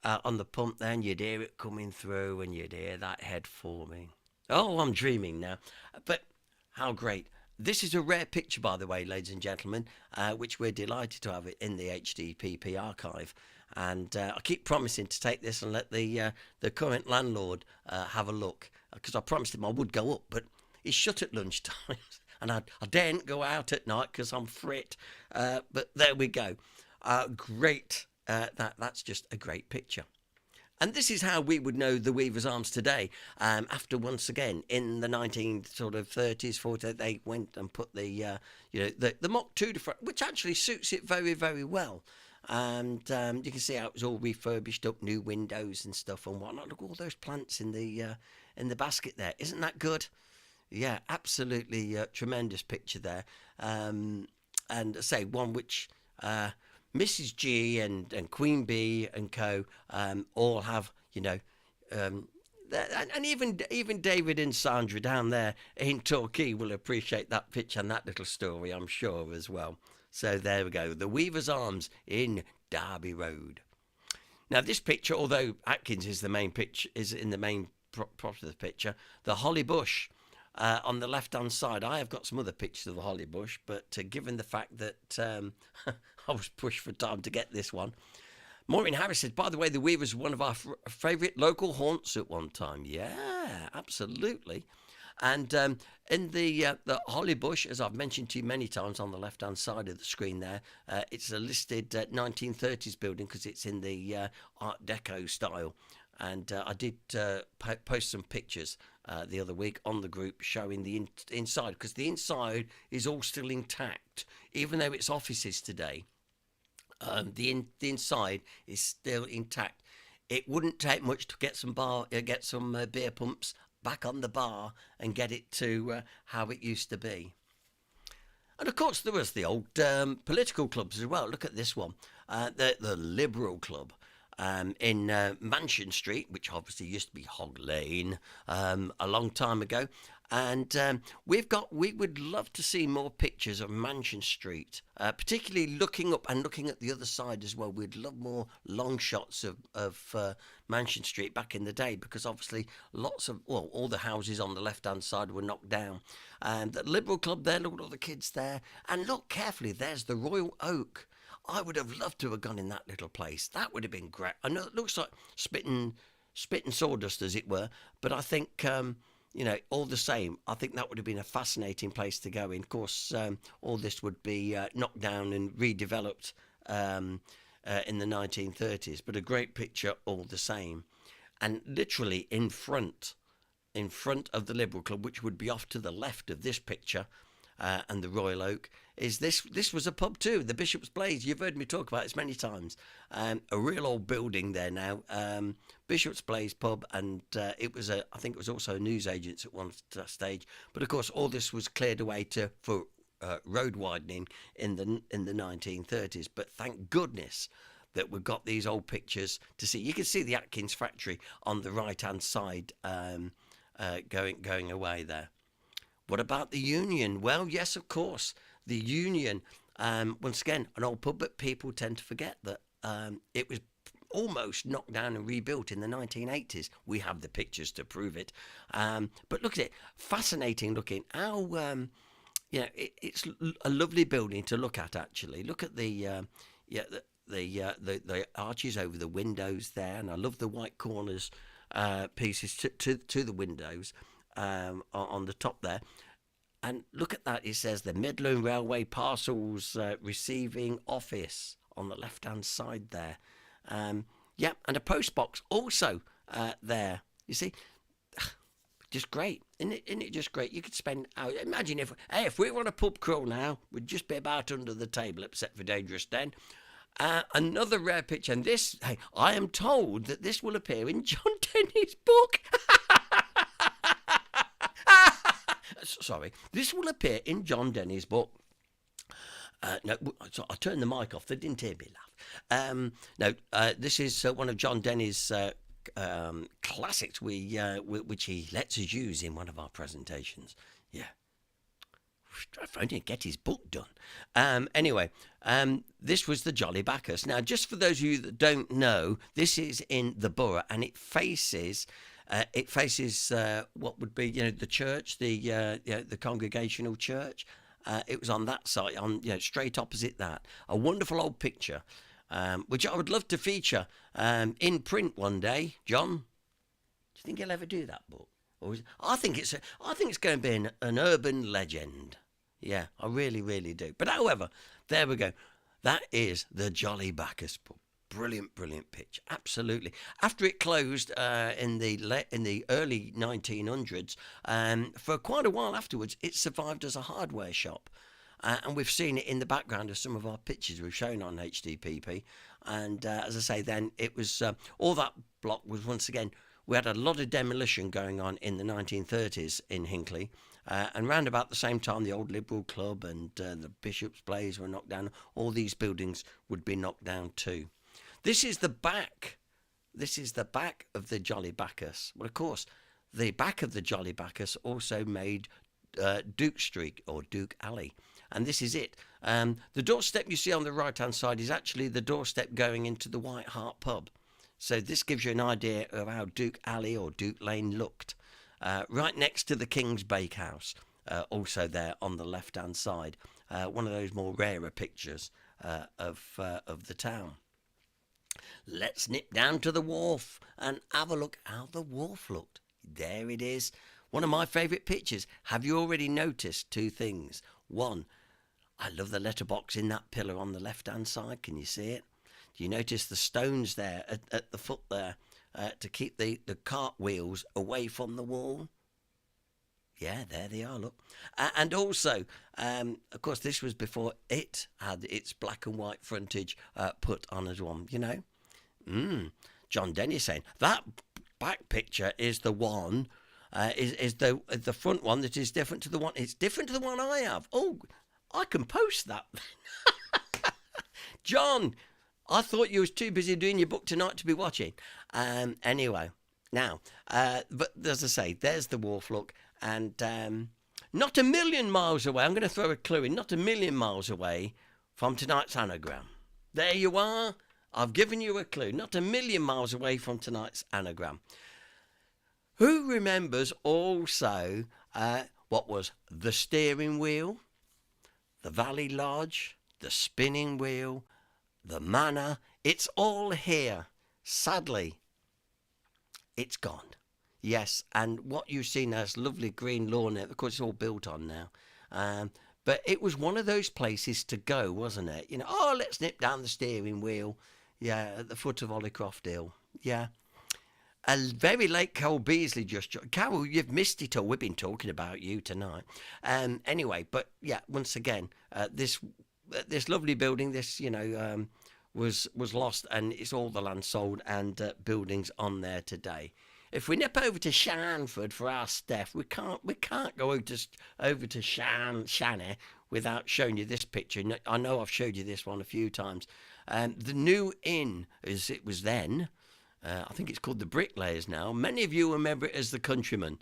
on the pump. Then you'd hear it coming through, and you'd hear that head forming. Oh, I'm dreaming now. But how great! This is a rare picture, by the way, ladies and gentlemen, which we're delighted to have it in the HDPP archive. And I keep promising to take this and let the current landlord have a look, because I promised him I would go up, but he's shut at lunchtime, and I daren't go out at night because I'm frit. But there we go. Great. That's just a great picture. And this is how we would know the Weaver's Arms today. After once again in the 1930s, 40s, they went and put the Mach 2 to front, which actually suits it very, very well. And you can see how it was all refurbished up, new windows and stuff and whatnot. Look at all those plants in the basket there. Isn't that good? Yeah, absolutely tremendous picture there. and say one which Mrs. G and Queen Bee and co all have, and even David and Sandra down there in Torquay will appreciate that picture and that little story, I'm sure, as well. So there we go, the Weaver's Arms in Derby Road. Now this picture, although Atkins is the main picture, is in the main prop of the picture, the holly bush on the left-hand side. I have got some other pictures of the holly bush, but given the fact that I was pushed for time to get this one. Maureen Harris said, by the way, the Weavers were one of our favourite local haunts at one time. Yeah, absolutely. And in the holly bush, as I've mentioned to you many times, on the left-hand side of the screen there, it's a listed 1930s building because it's in the Art Deco style. And I did post some pictures the other week on the group showing the inside, because the inside is all still intact, even though it's offices today. The inside is still intact. It wouldn't take much to get some beer pumps back on the bar and get it to how it used to be. And of course there was the old political clubs as well. Look at this one, the Liberal Club in Mansion Street, which obviously used to be Hog Lane a long time ago. And we would love to see more pictures of Mansion Street, particularly looking up and looking at the other side as well. We'd love more long shots of Mansion Street back in the day, because obviously all the houses on the left-hand side were knocked down. And the Liberal Club there, look at all the kids there. And look carefully, there's the Royal Oak. I would have loved to have gone in that little place. That would have been great. I know it looks like spitting sawdust, as it were, but I think... all the same, I think that would have been a fascinating place to go in. Of course, all this would be knocked down and redeveloped in the 1930s, but a great picture all the same. And literally in front of the Liberal Club, which would be off to the left of this picture, and the Royal Oak, is this was a pub too, the Bishop's Blaze. You've heard me talk about this many times. A real old building there now, Bishop's Blaze pub, and I think it was also a newsagents at one stage. But of course, all this was cleared away for road widening in the 1930s. But thank goodness that we've got these old pictures to see. You can see the Atkins factory on the right hand side going away there. What about the Union? Well, yes, of course, the Union. Once again, an old pub, but people tend to forget that it was almost knocked down and rebuilt in the 1980s. We have the pictures to prove it. But look at it, fascinating looking. How it's a lovely building to look at. Actually, look at the arches over the windows there, and I love the white corners pieces to the windows. On the top there, and look at that, it says the Midland Railway Parcels Receiving Office on the left hand side there. And a post box also there. You see, just great, isn't it just great? You could spend hours. Imagine if we were on a pub crawl now, we'd just be about under the table, except for Dangerous Den. Another rare picture, and this, I am told that this will appear in John Denny's book. Sorry, this will appear in John Denny's book. No, so I turned the mic off. They didn't hear me laugh. This is one of John Denny's classics, which he lets us use in one of our presentations. Yeah. I found him get his book done. Anyway, this was the Jolly Bacchus. Now, just for those of you that don't know, this is in the borough, and it faces what would be, the church, the Congregational Church. It was on that side, straight opposite that. A wonderful old picture, which I would love to feature in print one day. John, do you think he'll ever do that book? I think it's going to be an urban legend. Yeah, I really, really do. But however, there we go. That is the Jolly Bacchus pub. Brilliant, brilliant pitch. Absolutely. After it closed in the early 1900s, for quite a while afterwards, it survived as a hardware shop. And we've seen it in the background of some of our pictures we've shown on HDPP. And as I say, then it was all that block was once again we had a lot of demolition going on in the 1930s in Hinckley. And round about the same time, the old Liberal Club and the Bishop's Blaze were knocked down. All these buildings would be knocked down too. This is the back. This is the back of the Jolly Bacchus. Well, of course, the back of the Jolly Bacchus also made Duke Street or Duke Alley. And this is it. The doorstep you see on the right-hand side is actually the doorstep going into the White Hart pub. So this gives you an idea of how Duke Alley or Duke Lane looked. Right next to the King's Bakehouse, also there on the left-hand side. One of those more rarer pictures of the town. Let's nip down to the wharf and have a look how the wharf looked. There it is. One of my favourite pictures. Have you already noticed two things? One, I love the letterbox in that pillar on the left-hand side. Can you see it? Do you notice the stones there at the foot there to keep the cart wheels away from the wall? Yeah, there they are, look. And also, of course, this was before it had its black and white frontage put on as one, you know. John Denny saying, that back picture is the one, is the front one that is different to the one. It's different to the one I have. Oh, I can post that. John, I thought you was too busy doing your book tonight to be watching. Anyway, now, but as I say, there's the wharf look. And not a million miles away, I'm going to throw a clue in, not a million miles away from tonight's anagram. There you are. I've given you a clue. Not a million miles away from tonight's anagram. Who remembers also what was the steering wheel, the Valley Lodge, the spinning wheel, the manor? It's all here. Sadly, it's gone. Yes, and what you see now is lovely green lawn. Of course, it's all built on now. But it was one of those places to go, wasn't it? You know, oh, let's nip down the steering wheel. Yeah, at the foot of Hollycroft Hill. Yeah. A very late Carol Beasley just... Carol, you've missed it all. We've been talking about you tonight. Anyway, but yeah, once again, this lovely building, this, you know, was lost, and it's all the land sold and buildings on there today. If we nip over to Shanford for our Steph, we can't go over to Shannon without showing you this picture. I know I've showed you this one a few times. The new inn, as it was then, I think it's called the Bricklayers now. Many of you remember it as the Countryman.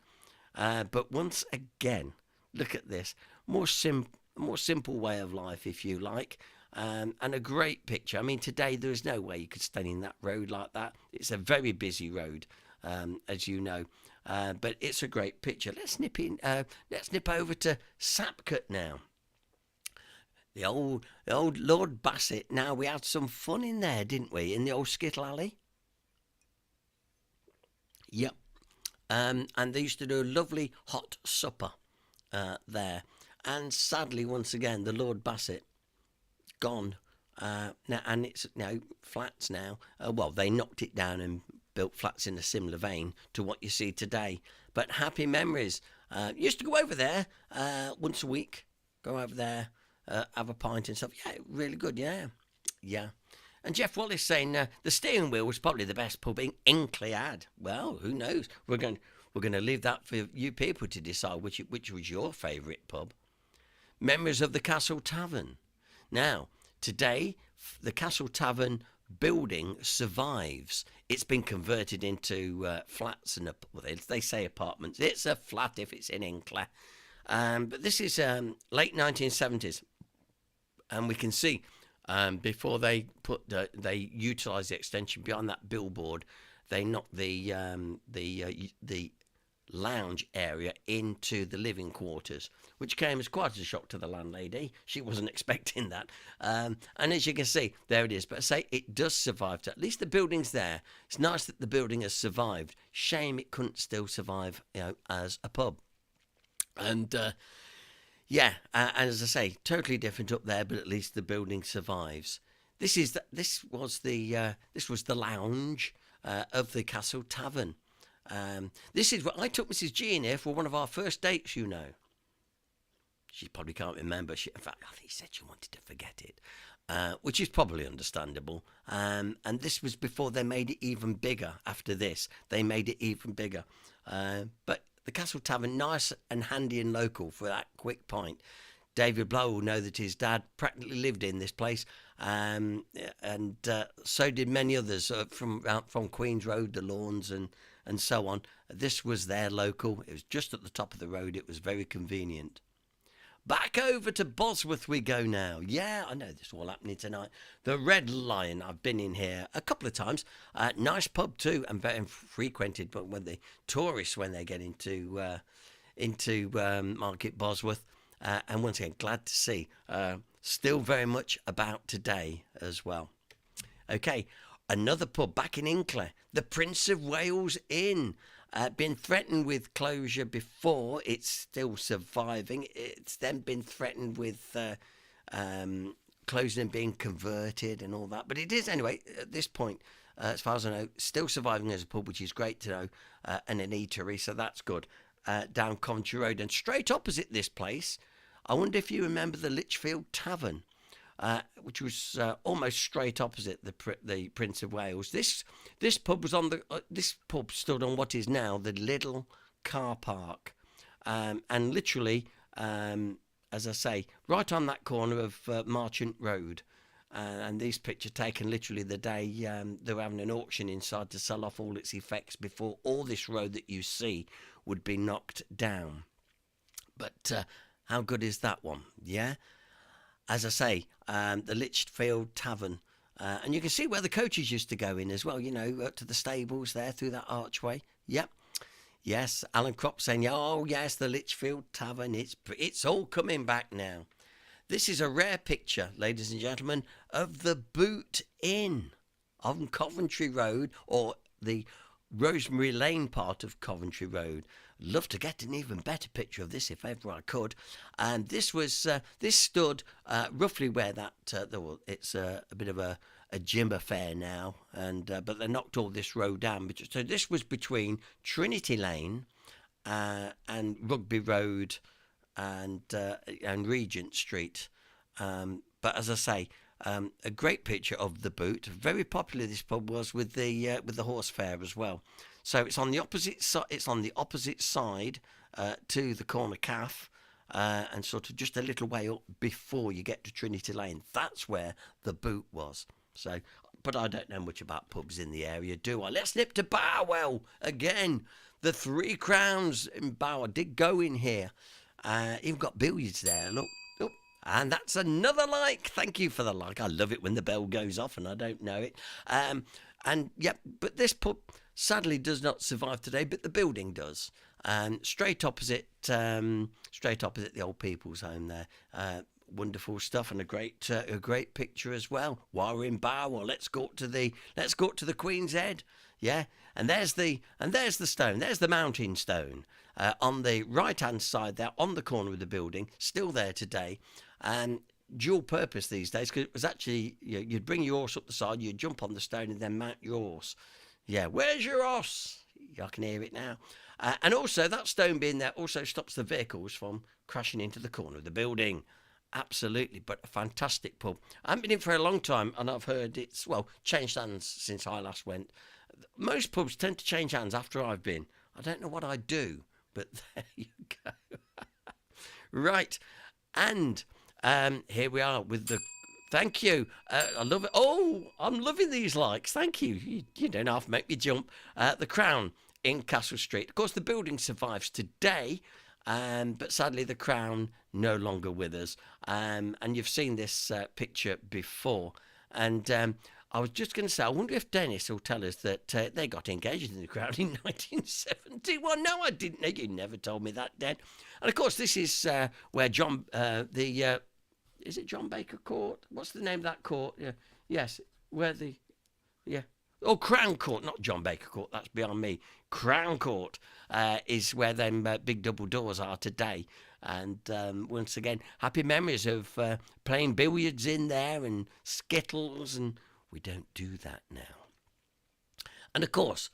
But once again, look at this. More simple way of life, if you like. And a great picture. I mean, today there is no way you could stand in that road like that. It's a very busy road. As you know, but it's a great picture. Let's nip over to Sapcut now. The old Lord Bassett. Now, we had some fun in there, didn't we? In the old Skittle Alley. Yep. And they used to do a lovely hot supper there. And sadly, once again, the Lord Bassett gone. Now, and it's now flats now. Well, they knocked it down and built flats in a similar vein to what you see today. But happy memories. Used to go over there once a week. Go over there, have a pint and stuff. Yeah, really good. Yeah. And Jeff Wallace saying the steering wheel was probably the best pub in Hinckley had. Well, who knows? We're going to leave that for you people to decide which was your favourite pub. Memories of the Castle Tavern. Now, today the Castle Tavern building survives. It's been converted into flats and they say apartments. It's a flat if it's in Hinckley. But this is late 1970s, and we can see before they utilised the extension beyond that billboard, they knocked the lounge area into the living quarters, which came as quite a shock to the landlady. She wasn't expecting that. And as you can see, there it is. But I say it does survive. At least the building's there. It's nice that the building has survived. Shame it couldn't still survive, you know, as a pub. And and as I say, totally different up there, but at least the building survives. This was the lounge of the Castle Tavern. This is what I took Mrs. G in here for one of our first dates, you know. She probably can't remember. In fact, I think she said she wanted to forget it. which is probably understandable. And this was before they made it even bigger. After this, they made it even bigger. But the Castle Tavern, nice and handy and local for that quick pint. David Blow will know that his dad practically lived in this place, and so did many others from Queen's Road, the Lawns, and so on. This was their local. It was just at the top of the road. It was very convenient. Back over to Bosworth we go now. Yeah, I know this is all happening tonight. The Red Lion, I've been in here a couple of times. Nice pub too, and very frequented. But when the tourists, when they get into Market Bosworth, and once again, glad to see. Still very much about today as well. Okay, another pub back in Hinckley, the Prince of Wales Inn. Been threatened with closure before. It's still surviving. It's then been threatened with closing and being converted and all that. But it is, anyway, at this point, as far as I know, still surviving as a pub, which is great to know, and an eatery, so that's good. Down Coventry Road. And straight opposite this place, I wonder if you remember the Lichfield Tavern, which was almost straight opposite the Prince of Wales. This pub was on this pub stood on what is now the Lidl car park, and literally, as I say, right on that corner of Marchant Road. And these pictures taken literally the day they were having an auction inside to sell off all its effects before all this road that you see would be knocked down. But how good is that one? Yeah. As I say, the Lichfield Tavern. And you can see where the coaches used to go in as well, you know, up to the stables there through that archway. Yep. Yes, Alan Kropp saying, oh, yes, the Lichfield Tavern. It's all coming back now. This is a rare picture, ladies and gentlemen, of the Boot Inn on Coventry Road, or the Rosemary Lane part of Coventry Road. Love to get an even better picture of this if ever I could. And this stood roughly where that it's a bit of a gym affair now, and but they knocked all this road down. So this was between Trinity Lane and Rugby Road and Regent Street. But as I say, a great picture of the Boot. Very popular this pub was with the horse fair as well. So it's on the opposite side. It's on the opposite side to the corner calf, and sort of just a little way up before you get to Trinity Lane. That's where the Boot was. So, but I don't know much about pubs in the area, do I? Let's nip to Barwell again. The Three Crowns in Barwell did go in here. Even got billiards there. Look. And that's another like. Thank you for the like. I love it when the bell goes off and I don't know it. And yep, but this pub sadly does not survive today, but the building does. Straight opposite the old people's home there. Wonderful stuff, and a great picture as well. While we're in Barwell, let's go up to the Queen's Head. Yeah, and there's the stone. There's the mountain stone on the right hand side there, on the corner of the building, still there today. And dual purpose these days, because it was actually, you'd bring your horse up the side, you'd jump on the stone and then mount your horse. Yeah, where's your horse? I can hear it now. And also, that stone being there also stops the vehicles from crashing into the corner of the building. Absolutely, but a fantastic pub. I haven't been in for a long time, and I've heard it's, changed hands since I last went. Most pubs tend to change hands after I've been. I don't know what I do, but there you go. Right, and here we are with the... Thank you. I love it. Oh, I'm loving these likes. Thank you. You don't have to make me jump. The Crown in Castle Street. Of course, the building survives today, but sadly the Crown no longer with us. And you've seen this picture before. And I was just going to say, I wonder if Dennis will tell us that they got engaged in the Crown in 1971. No, I didn't know. You never told me that, Den. And of course, this is where John, is it John Baker Court? What's the name of that court? Yeah. Yes, where the... Yeah. Oh, Crown Court, not John Baker Court. That's beyond me. Crown Court is where them big double doors are today. And once again, happy memories of playing billiards in there and skittles, and we don't do that now. And of course,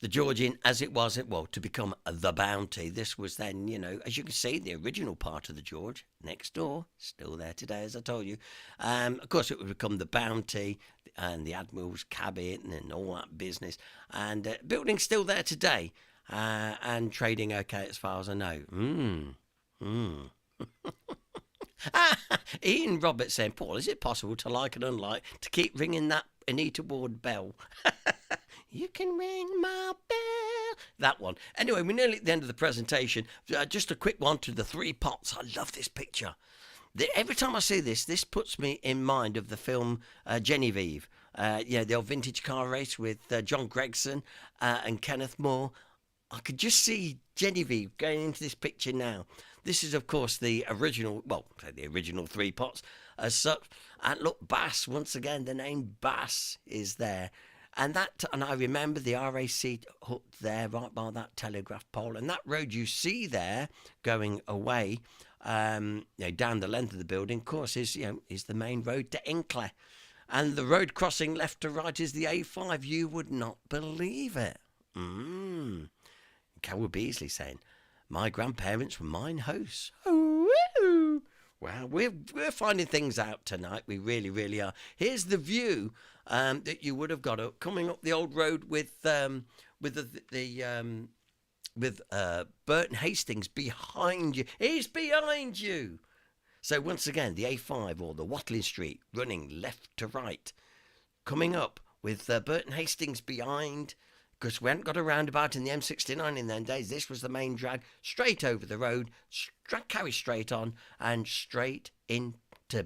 the Georgian as it was, well, to become the Bounty. This was then, as you can see, the original part of the George next door, still there today, as I told you. Of course, it would become the Bounty and the Admiral's cabin and all that business. And building's still there today and trading okay as far as I know. Ian Roberts saying, Paul, is it possible to like and unlike to keep ringing that Anita Ward bell? You can ring my bell. That one. Anyway, we're nearly at the end of the presentation. Just a quick one to the 3 pots. I love this picture. Every time I see this puts me in mind of the film Genevieve. The old vintage car race with John Gregson and Kenneth Moore. I could just see Genevieve going into this picture now. This is, of course, the original 3 pots as such. And look, Bass, once again, the name Bass is there. And I remember the RAC hut there right by that telegraph pole. And that road you see there going away down the length of the building, of course, is the main road to Hinckley. And the road crossing left to right is the A5. You would not believe it. Carol Beasley saying, my grandparents were mine hosts. Oh, well, we're finding things out tonight. We really, really are. Here's the view that you would have got coming up the old road with Burton Hastings behind you. He's behind you. So once again, the A5 or the Watling Street running left to right, coming up with Burton Hastings behind. Because we hadn't got a roundabout in the M69 in them days. This was the main drag, straight over the road, carry straight on, and straight into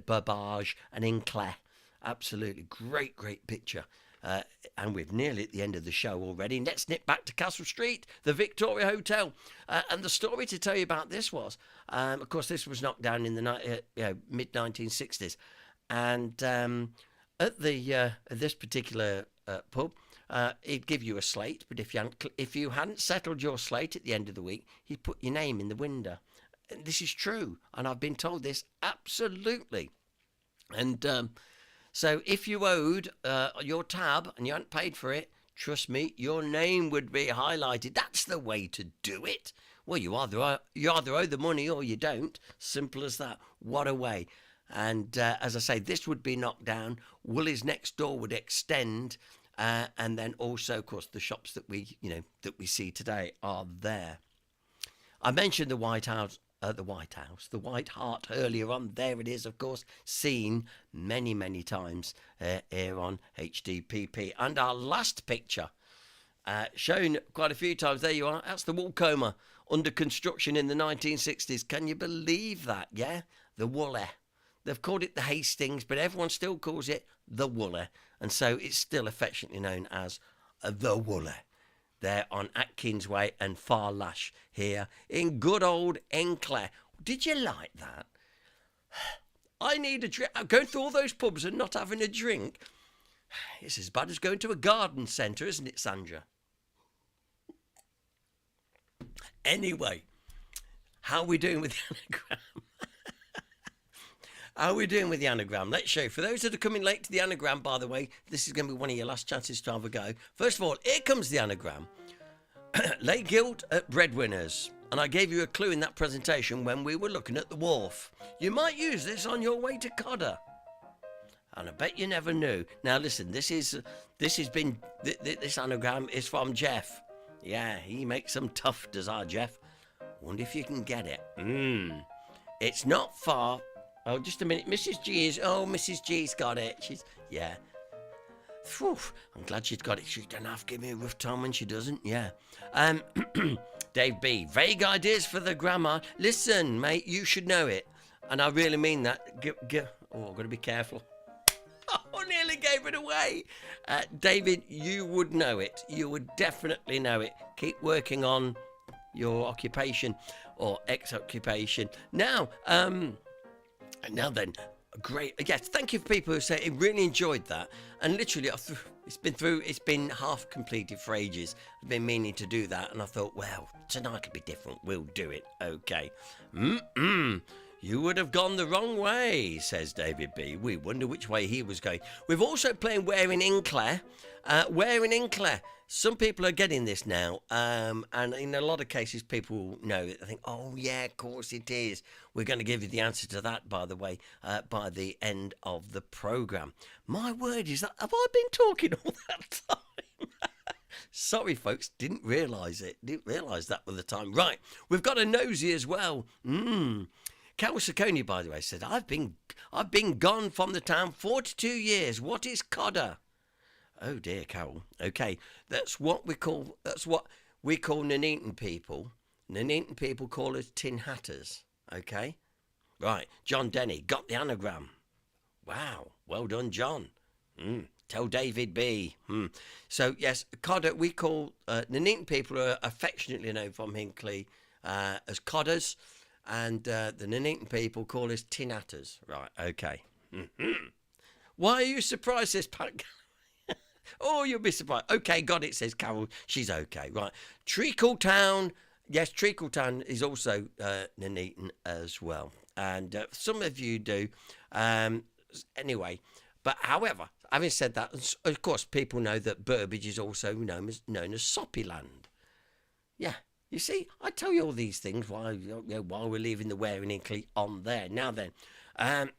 Burbage and Hinckley. Absolutely great, great picture. And we're nearly at the end of the show already. Let's nip back to Castle Street, the Victoria Hotel. And the story to tell you about this was, of course, this was knocked down in the mid-1960s. And at this particular pub, he'd give you a slate, but if you hadn't settled your slate at the end of the week, he'd put your name in the window. And this is true, and I've been told this absolutely. And so if you owed your tab and you hadn't paid for it, trust me, your name would be highlighted. That's the way to do it. Well, you either owe the money or you don't. Simple as that. What a way. And as I say, this would be knocked down. Woolies next door would extend. And then also, of course, the shops that we see today are there. I mentioned the White Hart earlier on. There it is, of course, seen many, many times here on HDPP. And our last picture, shown quite a few times. There you are. That's the Woolcomber under construction in the 1960s. Can you believe that? Yeah, the Woolley. They've called it the Hastings, but everyone still calls it the Woolley. And so it's still affectionately known as the Woolley. They're on Atkins Way and Far Lash here in good old Hinckley. Did you like that? I need a drink. Going through all those pubs and not having a drink. It's as bad as going to a garden centre, isn't it, Sandra? Anyway, how are we doing with the anagram? How are we doing with the anagram? Let's show you. For those that are coming late to the anagram, by the way, this is going to be one of your last chances to have a go. First of all, here comes the anagram. Lay guilt at breadwinners. And I gave you a clue in that presentation when we were looking at the wharf. You might use this on your way to Codder. And I bet you never knew. Now listen, this anagram is from Jeff. Yeah, he makes them tough, does our Jeff. Wonder if you can get it. It's not far. Oh, just a minute. Mrs. G's got it. Yeah. Whew, I'm glad she's got it. She doesn't have to give me a rough time when she doesn't. Yeah. Dave B. Vague ideas for the grammar. Listen, mate, you should know it. And I really mean that. I've got to be careful. Oh, nearly gave it away. David, you would know it. You would definitely know it. Keep working on your occupation or ex-occupation. Now then, great. Yes, thank you for people who say, I really enjoyed that. And literally, it's been half completed for ages. I've been meaning to do that. And I thought, well, tonight will be different. We'll do it. Okay. You would have gone the wrong way, says David B. We wonder which way he was going. We've also playing Where in Hinckley. Where in Hinckley? some people are getting this now, and in a lot of cases, people know it. They think, "Oh yeah, of course it is." We're going to give you the answer to that, by the way, by the end of the program. My word, is that have I been talking all that time? Sorry, folks, didn't realise it. Didn't realise that with the time. Right, we've got a nosy as well. Carol Sacconi, by the way, said, "I've been gone from the town 42 years. What is codder?" Oh dear, Carol. Okay, that's what we call Nuneaton people. Nuneaton people call us tin hatters. Okay, right. John Denny got the anagram. Wow, well done, John. Tell David B. So yes, codder. We call Nuneaton people are affectionately known from Hinckley as codders, and the Nuneaton people call us tin hatters. Right. Okay. Why are you surprised, says Pat? Oh, you'll be surprised. Okay, got it, says Carol. She's okay. Right. Treacletown. Yes, Treacletown is also Nuneaton as well. And some of you do. Anyway, but however, having said that, of course, people know that Burbage is also known as Soppyland. Yeah. You see, I tell you all these things while we're leaving the Wearing Hinckley on there. Now then, I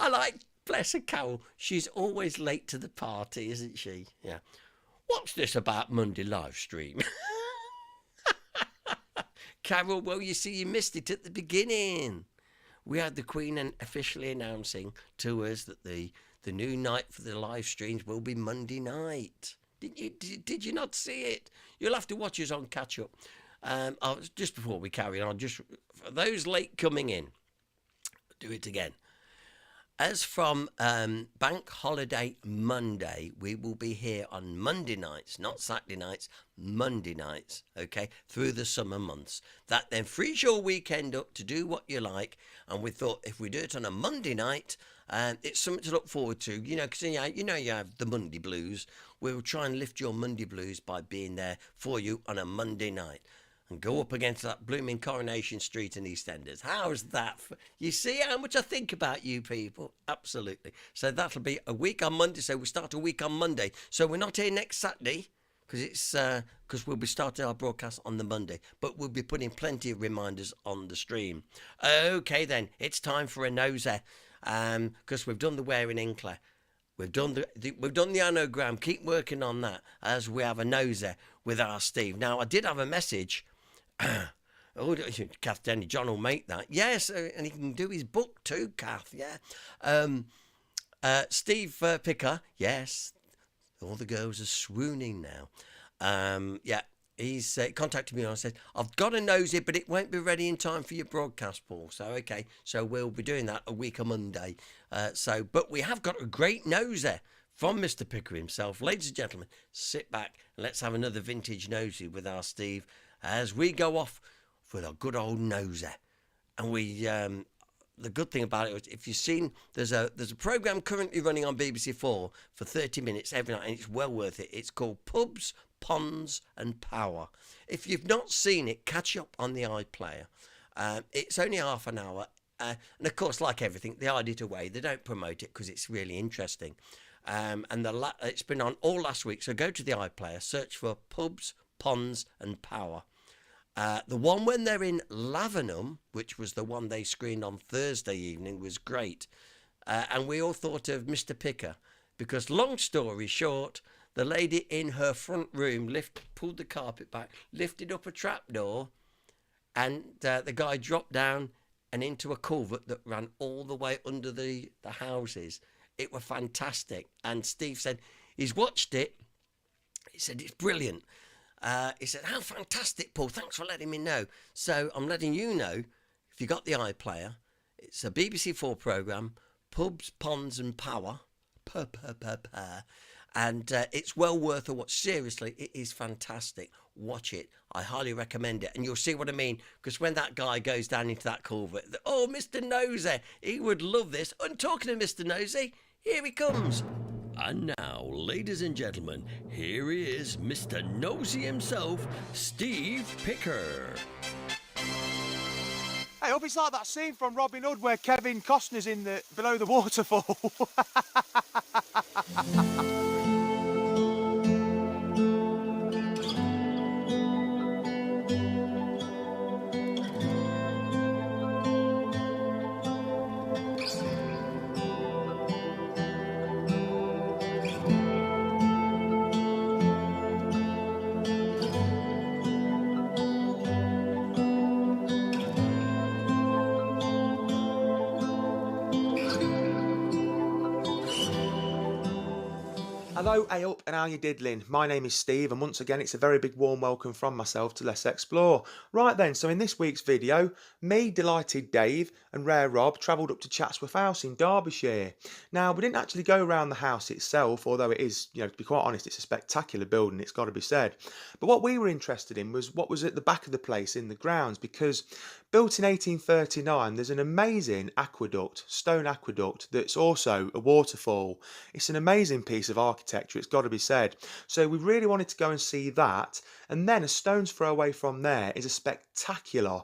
like... Bless her, Carol. She's always late to the party, isn't she? Yeah. What's this about Monday live stream? Carol, well, you see, you missed it at the beginning. We had the Queen officially announcing to us that the new night for the live streams will be Monday night. Did you not see it? You'll have to watch us on catch up. Just before we carry on, just for those late coming in, do it again. As from Bank Holiday Monday, we will be here on Monday nights, not Saturday nights, Monday nights, okay, through the summer months. That then frees your weekend up to do what you like. And we thought if we do it on a Monday night, it's something to look forward to, because you have the Monday blues. We'll try and lift your Monday blues by being there for you on a Monday night. And go up against that blooming Coronation Street in EastEnders. How's that? You see how much I think about you people? Absolutely. So that'll be a week on Monday. So we start a week on Monday. So we're not here next Saturday because we'll be starting our broadcast on the Monday. But we'll be putting plenty of reminders on the stream. Okay then, it's time for a nosy. Because we've done the Wearing Hinckley. We've done the anagram. Keep working on that as we have a nosy with our Steve. Now I did have a message. Oh, Kath Denny, John will make that. Yes, and he can do his book too, Kath. Yeah. Steve Picker. Yes, all the girls are swooning now. Yeah, he's contacted me and I said, I've got a nosy, but it won't be ready in time for your broadcast, Paul. So okay, so we'll be doing that a week on Monday. But we have got a great nosy from Mr. Picker himself. Ladies and gentlemen, sit back and let's have another vintage nosy with our Steve as we go off with a good old nosy. And the good thing about it is, if you've seen, there's a programme currently running on BBC4 for 30 minutes every night, and it's well worth it. It's called Pubs, Ponds and Power. If you've not seen it, catch up on the iPlayer. It's only half an hour. And of course, like everything, they hide it away. They don't promote it because it's really interesting. And it's been on all last week. So go to the iPlayer, search for Pubs, Ponds and Power. The one when they're in Lavenham, which was the one they screened on Thursday evening, was great. And we all thought of Mr. Picker because, long story short, the lady in her front room pulled the carpet back, lifted up a trapdoor, and the guy dropped down and into a culvert that ran all the way under the houses. It was fantastic. And Steve said he's watched it. He said it's brilliant. He said, how fantastic, Paul. Thanks for letting me know. So I'm letting you know, if you got the iPlayer, it's a BBC4 programme, Pubs, Ponds and Power. And it's well worth a watch. Seriously, it is fantastic. Watch it. I highly recommend it. And you'll see what I mean. Because when that guy goes down into that culvert, oh, Mr. Nosy, he would love this. And talking to Mr. Nosy, here he comes. And now, ladies and gentlemen, here he is, Mr. Nosy himself, Steve Picker. I hope it's like that scene from Robin Hood where Kevin Costner's below the waterfall. Hello, hey up, and how you diddling? My name is Steve, and once again it's a very big warm welcome from myself to Let's Explore. Right then, so in this week's video, me, Delighted Dave and Rare Rob travelled up to Chatsworth House in Derbyshire. Now, we didn't actually go around the house itself, although it is, to be quite honest, it's a spectacular building, it's got to be said. But what we were interested in was what was at the back of the place in the grounds, because built in 1839, there's an amazing aqueduct, stone aqueduct, that's also a waterfall. It's an amazing piece of architecture, it's got to be said. So we really wanted to go and see that. And then a stone's throw away from there is a spectacular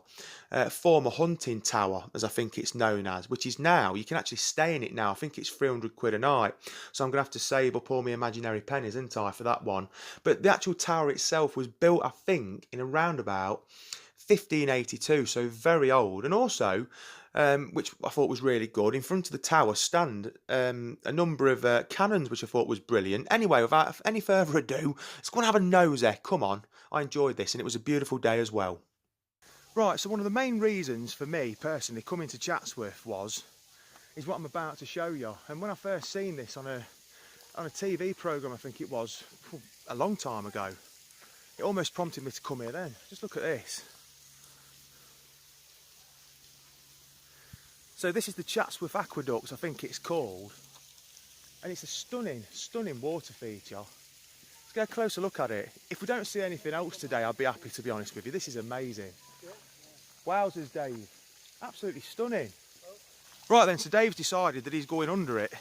former hunting tower, as I think it's known as, which is now, you can actually stay in it now. I think it's 300 quid a night. So I'm going to have to save up all my imaginary pennies, isn't I, for that one. But the actual tower itself was built, I think, in around about 1582, so very old. And also, which I thought was really good, in front of the tower stand a number of cannons, which I thought was brilliant. Anyway, without any further ado, let's go and have a nosy. Come on, I enjoyed this, and it was a beautiful day as well. Right, so one of the main reasons for me personally coming to Chatsworth is what I'm about to show you. And when I first seen this on a TV programme, I think it was a long time ago, it almost prompted me to come here then. Just look at this. So this is the Chatsworth Aqueduct, I think it's called, and it's a stunning, stunning water feature. Let's get a closer look at it. If we don't see anything else today, I'd be happy, to be honest with you. This is amazing. Wowzers, Dave. Absolutely stunning. Right then, so Dave's decided that he's going under it.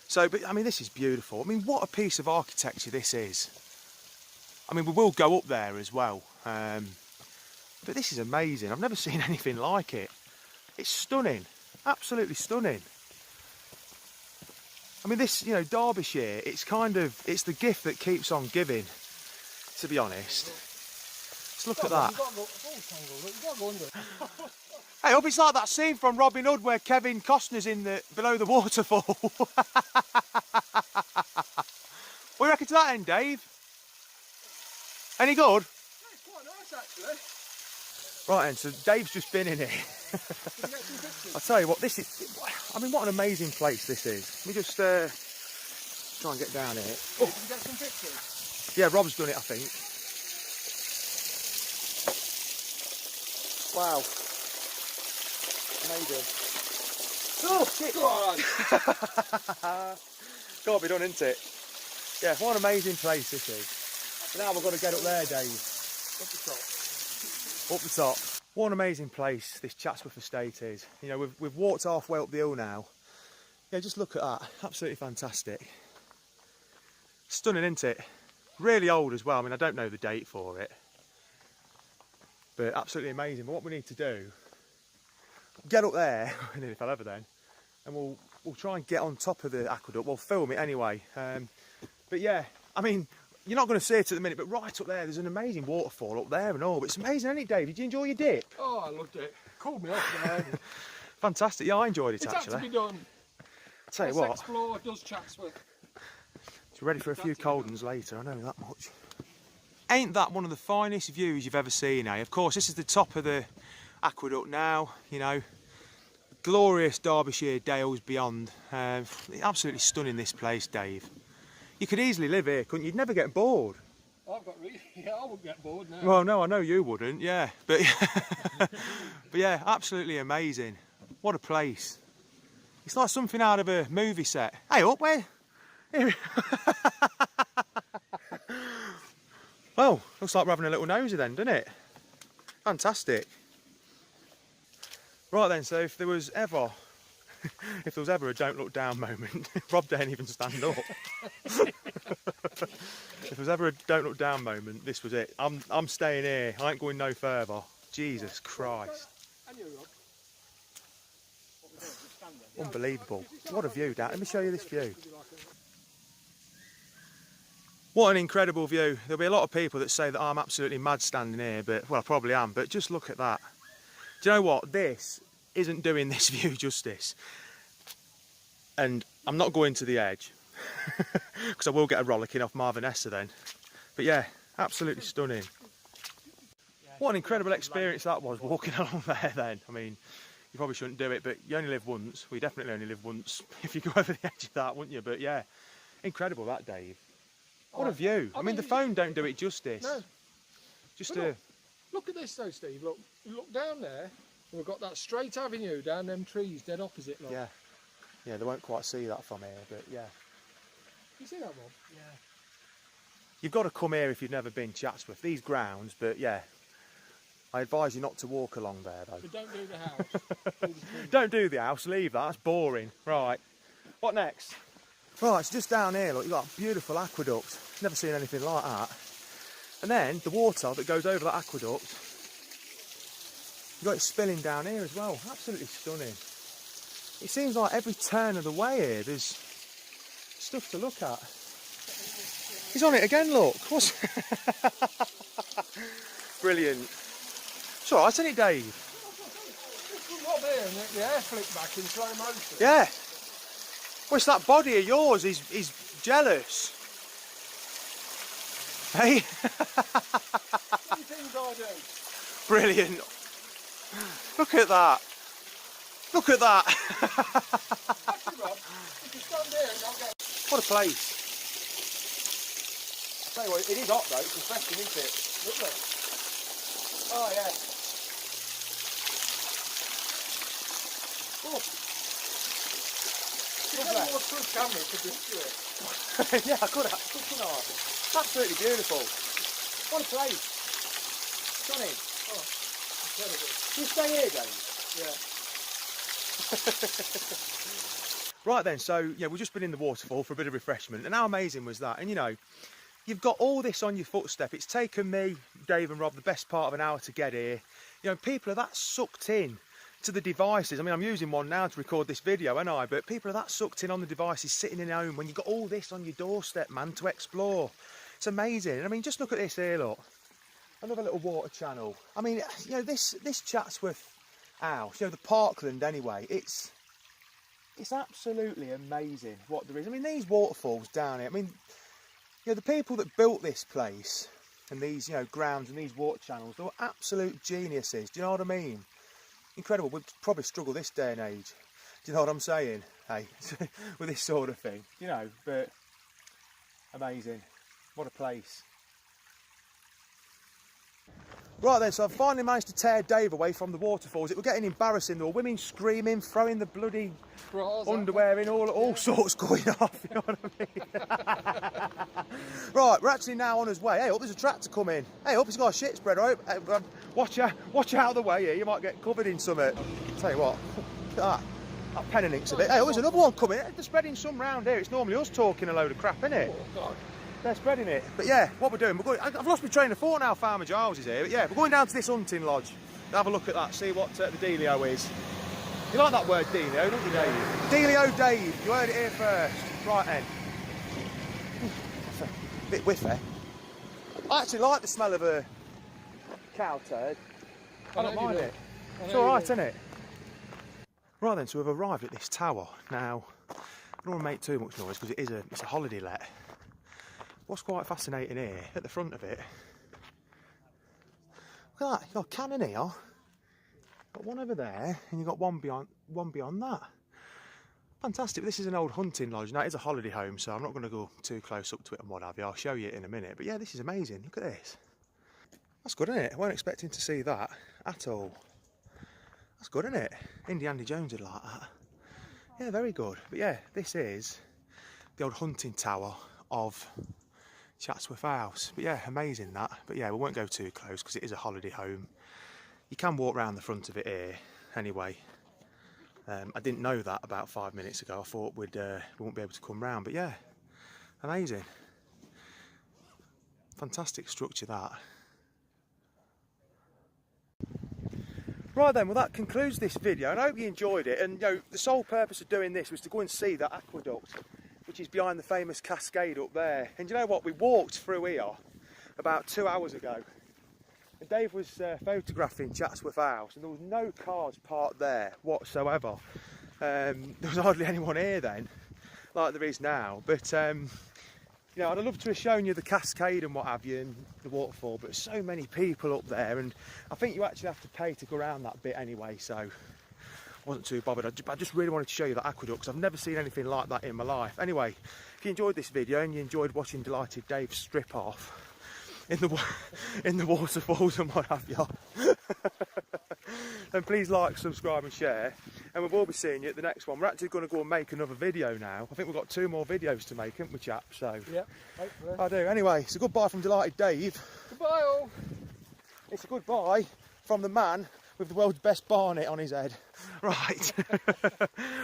So, but I mean, this is beautiful. I mean, what a piece of architecture this is. I mean, we will go up there as well. But this is amazing. I've never seen anything like it. It's stunning, absolutely stunning. I mean, this, Derbyshire, it's the gift that keeps on giving, to be honest. Let's look at that. Hey, up, it's like that scene from Robin Hood where Kevin Costner's below the waterfall. What do you reckon to that end, Dave? Any good? Yeah, it's quite nice actually. Right then, so Dave's just been in here. I'll tell you what, this is, I mean, what an amazing place this is. Let me just try and get down here. Oh. Did you get some pictures? Yeah, Rob's done it, I think. Wow. Amazing. Oh, shit. Gotta be done, isn't it? Yeah, what an amazing place this is. Now we've got to get up there, Dave. Up the top. Up the top. What an amazing place this Chatsworth estate is. We've walked halfway up the hill now. Yeah, just look at that. Absolutely fantastic. Stunning, isn't it? Really old as well. I mean, I don't know the date for it. But absolutely amazing. But what we need to do, get up there, I nearly fell over then, and we'll try and get on top of the aqueduct. We'll film it anyway. But yeah, I mean, you're not going to see it at the minute, but right up there, there's an amazing waterfall up there and all. But it's amazing, isn't it, Dave? Did you enjoy your dip? Oh, I loved it. Cooled me off there. Fantastic. Yeah, I enjoyed it, It actually. had to be done. I'll tell you Let's what, explore does Chatsworth. it's ready for a few cold ones later, I know that much. Ain't that one of the finest views you've ever seen, eh? Of course, this is the top of the aqueduct now, glorious Derbyshire Dales beyond. Absolutely stunning, this place, Dave. You could easily live here, couldn't you? You'd never get bored. I wouldn't get bored now. Well, no, I know you wouldn't, yeah. But, but yeah, absolutely amazing. What a place. It's like something out of a movie set. Hey, up, where? Well, looks like we're having a little nosy then, doesn't it? Fantastic. Right then, so if there was ever a don't look down moment, Rob didn't even stand up. If there was ever a don't look down moment, this was it. I'm staying here. I ain't going no further. Jesus Christ. And you, Rob. Unbelievable. What a view, Dad. Let me show you this view. What an incredible view. There'll be a lot of people that say that I'm absolutely mad standing here, but, well, I probably am, but just look at that. Do you know what? This isn't doing this view justice. And I'm not going to the edge, because I will get a rollicking off Marvin Essa then. But yeah, absolutely stunning. What an incredible experience that was, walking along there then. I mean, you probably shouldn't do it, but you only live once. Well, you definitely only live once if you go over the edge of that, wouldn't you? But yeah, Incredible that, Dave. What a Oh, view. I mean, the phone don't do it justice. No. Just But look at this though, Steve. Look down there. We've got that straight avenue down them trees dead opposite. Look. yeah. Yeah, they won't quite see that from here, but yeah. You see that, Rob? Yeah. You've got to come here if you've never been Chatsworth. These grounds, but yeah. I advise you not to walk along there though. But don't do the house. Do the trees. Don't do the house, leave that, that's boring. Right, what next? Right, it's just down here, look, you've got a beautiful aqueduct. Never seen anything like that. And then the water that goes over that aqueduct, you've got it spilling down here as well. Absolutely stunning. It seems like every turn of the way here, there's stuff to look at. He's on it again, look. What's brilliant. It's alright, isn't it, Dave? Rob here and the air flicked back in slow motion. Yeah. Well, it's that body of yours, he's jealous. Hey? Three things I do. Brilliant. Look at that. Look at that. Actually, Rob, if you stand there and I'll get... What a place. I'll tell you what, it is hot though, it's refreshing, isn't it? Lovely. Oh, yeah. Oh. If you had a more true camera, could be through it. Yeah, I could have. Couldn't I? Absolutely beautiful. What a place. Stunning. Oh, incredible. Can you stay here, Dave? Yeah. Right then, so yeah, we've just been in the waterfall for a bit of refreshment, and how amazing was that? And you know, you've got all this on your footstep. It's taken me, Dave and Rob, the best part of an hour to get here. You know, people are that sucked in to the devices. I mean, I'm using one now to record this video, ain't I? But people are that sucked in on the devices, sitting in home, when you've got all this on your doorstep, man, to explore. It's amazing. I mean, just look at this here, look. Another little water channel. I mean, you know, this Chatsworth house, you know, the Parkland anyway, it's absolutely amazing what there is. I mean, these waterfalls down here, I mean, you know, the people that built this place and these, you know, grounds and these water channels, they were absolute geniuses. Do you know what I mean? Incredible. We'd probably struggle this day and age. Do you know what I'm saying? Hey, with this sort of thing, you know, but amazing. What a place. Right then, so I've finally managed to tear Dave away from the waterfalls. It was getting embarrassing. There were women screaming, throwing the bloody Bras, underwear in, all sorts going off, you know what I mean? Right, we're actually now on his way. Hey, up, there's a tractor coming. Hey, up, he's got a shit spreader. Watch out of the way here, you might get covered in something. Tell you what, look at that pen and inks a bit. Hey, there's another one coming. They're spreading some round here. It's normally us talking a load of crap, isn't it? Oh, God. They're spreading it. But yeah, what we're doing, I've lost my train of thought now, Farmer Giles is here. But yeah, we're going down to this hunting lodge. Have a look at that, see what the dealio is. You like that word, dealio, don't you, Dave? Dealio Dave, you heard it here first. Right then. That's a bit whiffy. I actually like the smell of a cow turd. I don't mind it. It's alright, isn't it? Right then, so we've arrived at this tower. Now, I don't want to make too much noise because it's a holiday let. What's quite fascinating here, at the front of it, look at that, you've got a cannon here, got one over there, and you've got one beyond that. Fantastic. This is an old hunting lodge. Now, it is a holiday home, so I'm not going to go too close up to it and what have you. I'll show you it in a minute. But yeah, this is amazing. Look at this. That's good, isn't it? I weren't expecting to see that at all. That's good, isn't it? Indiana Jones would like that. Yeah, very good. But yeah, this is the old hunting tower of Chatsworth House. But yeah, amazing that. But yeah, we won't go too close because it is a holiday home. You can walk around the front of it here anyway. I didn't know that about 5 minutes ago. I thought we wouldn't be able to come round. But yeah, amazing. Fantastic structure that. Right then, well that concludes this video and I hope you enjoyed it. And you know, the sole purpose of doing this was to go and see that aqueduct, which is behind the famous cascade up there. And you know what, we walked through here about 2 hours ago. And Dave was photographing Chatsworth House and there was no cars parked there whatsoever. There was hardly anyone here then, like there is now. But you know, I'd love to have shown you the cascade and what have you, and the waterfall, but so many people up there, and I think you actually have to pay to go around that bit anyway, so wasn't too bothered. I just really wanted to show you that aqueduct because I've never seen anything like that in my life. Anyway, if you enjoyed this video and you enjoyed watching Delighted Dave strip off in the waterfalls and what have you, then please like, subscribe and share, and we will be seeing you at the next one. We're actually going to go and make another video now. I think we've got 2 more videos to make, haven't we, chaps? So Yeah, hopefully. I do. Anyway, it's a goodbye from Delighted Dave. Goodbye all. It's a goodbye from the man with the world's best barnet on his head. Right.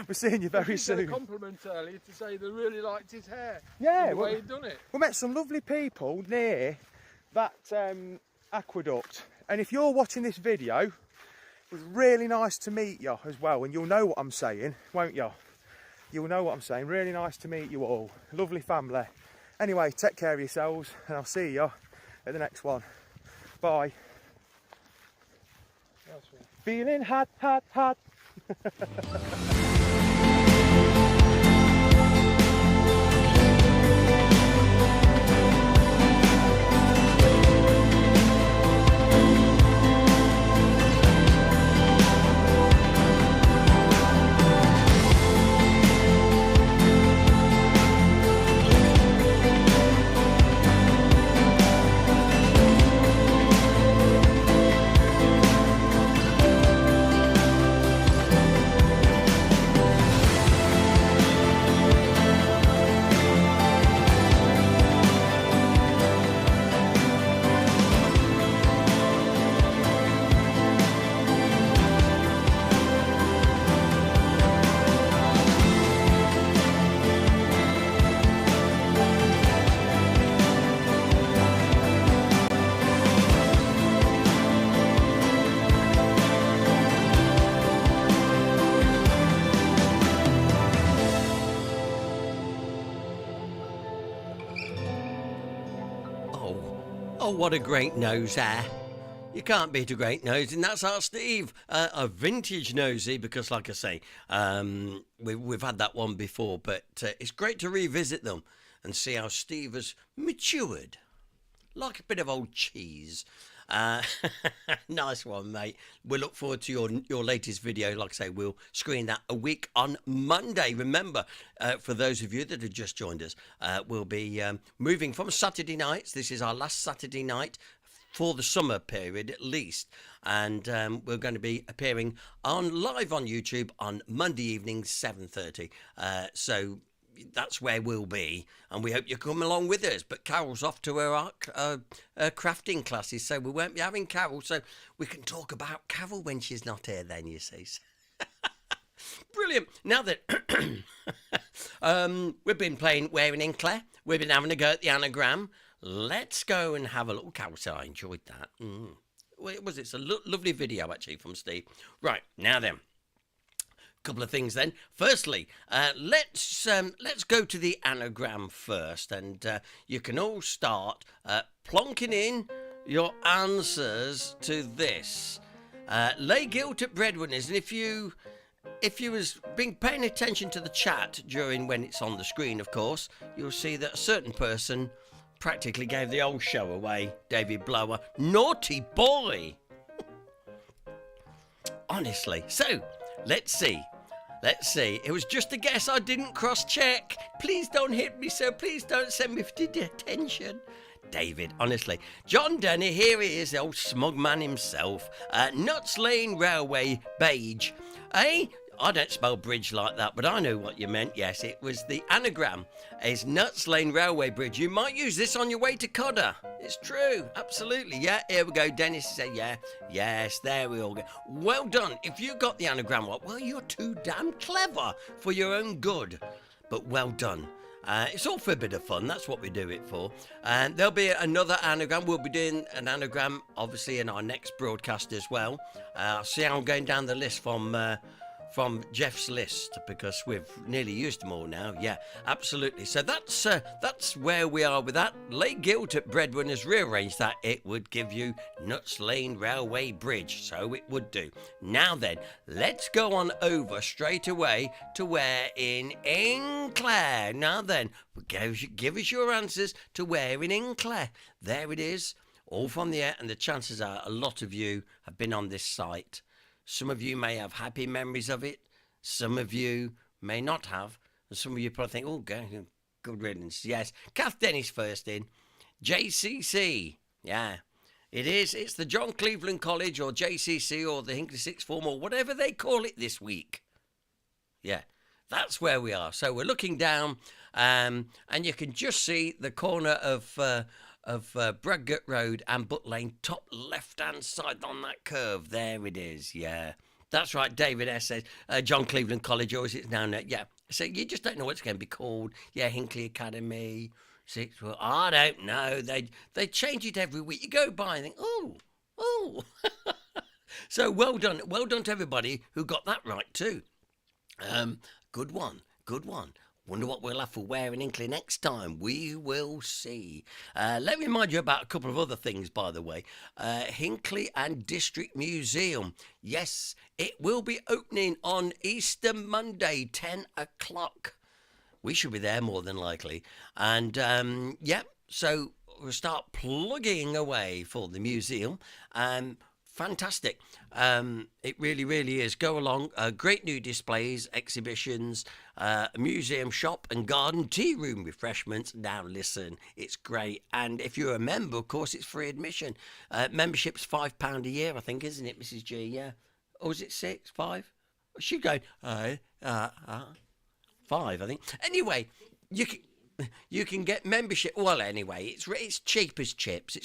We're seeing you very He said a soon. compliment earlier to say they really liked his hair. Yeah, and the well- way he'd done it. We met some lovely people near that aqueduct, and if you're watching this video, it was really nice to meet you as well, and you'll know what I'm saying, won't you? You'll know what I'm saying. Really nice to meet you all. Lovely family. Anyway, take care of yourselves, and I'll see you at the next one. Bye. That's right. Feeling hot, hot, hot. Oh, what a great nose there. You can't beat a great nose, and that's our Steve. A vintage nosy, because like I say, we've had that one before, but it's great to revisit them and see how Steve has matured. Like a bit of old cheese. Nice one, mate. We look forward to your latest video. Like I say, we'll screen that a week on Monday. Remember, for those of you that have just joined us, we'll be moving from Saturday nights. This is our last Saturday night for the summer period at least, and we're going to be appearing live on YouTube on Monday evening 7:30. So that's where we'll be, and we hope you come along with us. But Carol's off to her crafting classes, so we won't be having Carol, so we can talk about Carol when she's not here then, you see. Brilliant. Now that we've been playing Where in Hinckley, we've been having a go at the anagram. Let's go and have a look. Carol said I enjoyed that. It's a lovely video actually from Steve. Right, now then, couple of things then. Firstly, let's go to the anagram first, and you can all start plonking in your answers to this. Lay guilt at breadwinners, and if you was been paying attention to the chat during when it's on the screen, of course, you'll see that a certain person practically gave the old show away. David Blower, naughty boy. Honestly. So let's see. It was just a guess. I didn't cross-check. Please don't hit me, sir. Please don't send me to detention. David, honestly. John Denny, here he is, the old smug man himself. Nuts Lane Railway Beige. I don't spell bridge like that, but I know what you meant. Yes, it was the anagram is Nuts Lane Railway Bridge. You might use this on your way to Codder. It's true, absolutely. Yeah, here we go. Dennis said, yeah, yes, there we all go. Well done. If you got the anagram right, well, you're too damn clever for your own good. But well done. It's all for a bit of fun. That's what we do it for. And there'll be another anagram. We'll be doing an anagram, obviously, in our next broadcast as well. I'll see how I'm going down the list from Jeff's list, because we've nearly used them all now. Yeah, absolutely. So that's where we are with that. Lay guilt at breadwinners. Rearrange that. It would give you Nuts Lane Railway Bridge. So it would do. Now then, let's go on over straight away to Where in Hinckley. Now then, give us your answers to Where in Hinckley. There it is, all from the air, and the chances are a lot of you have been on this site. Some of you may have happy memories of it. Some of you may not have. And some of you probably think, oh, good riddance. Yes. Kath Dennis first in. JCC. Yeah. It is. It's the John Cleveland College or JCC or the Hinckley Sixth Form or whatever they call it this week. Yeah. That's where we are. So we're looking down and you can just see the corner of Bradgate Road and Butt Lane, top left-hand side on that curve. There it is, yeah. That's right, David S. says, John Cleveland College, or is it now? Yeah, so you just don't know what it's going to be called. Yeah, Hinckley Academy, well, I don't know. They change it every week. You go by and think, oh. So well done to everybody who got that right too. Good one. Wonder what we'll have for Where in Hinckley next time. We will see. Let me remind you about a couple of other things, by the way. Hinckley and District Museum. Yes, it will be opening on Easter Monday, 10 o'clock. We should be there more than likely. And, so we'll start plugging away for the museum. Fantastic. It really, really is. Go along. Great new displays, exhibitions, museum shop and garden, tea room refreshments. Now listen, it's great. And if you're a member, of course, it's free admission. Membership's £5 a year, I think, isn't it, Mrs. G? Yeah. Or is it 6, 5? She's going, 5, I think. Anyway, you can get membership. Well, anyway, it's cheap as chips.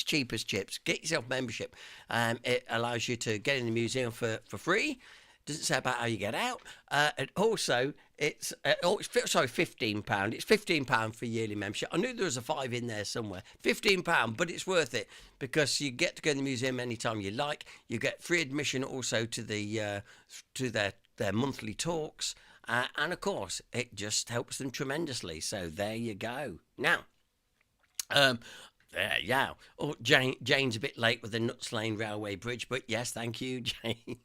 Get yourself membership. It allows you to get in the museum for free. Doesn't say about how you get out. And also, it's £15. It's £15 for yearly membership. I knew there was a 5 in there somewhere. £15, but it's worth it because you get to go in the museum anytime you like. You get free admission also to their monthly talks. And of course, it just helps them tremendously. So there you go. Now, Jane's a bit late with the Nuts Lane Railway Bridge, but yes, thank you, Jane.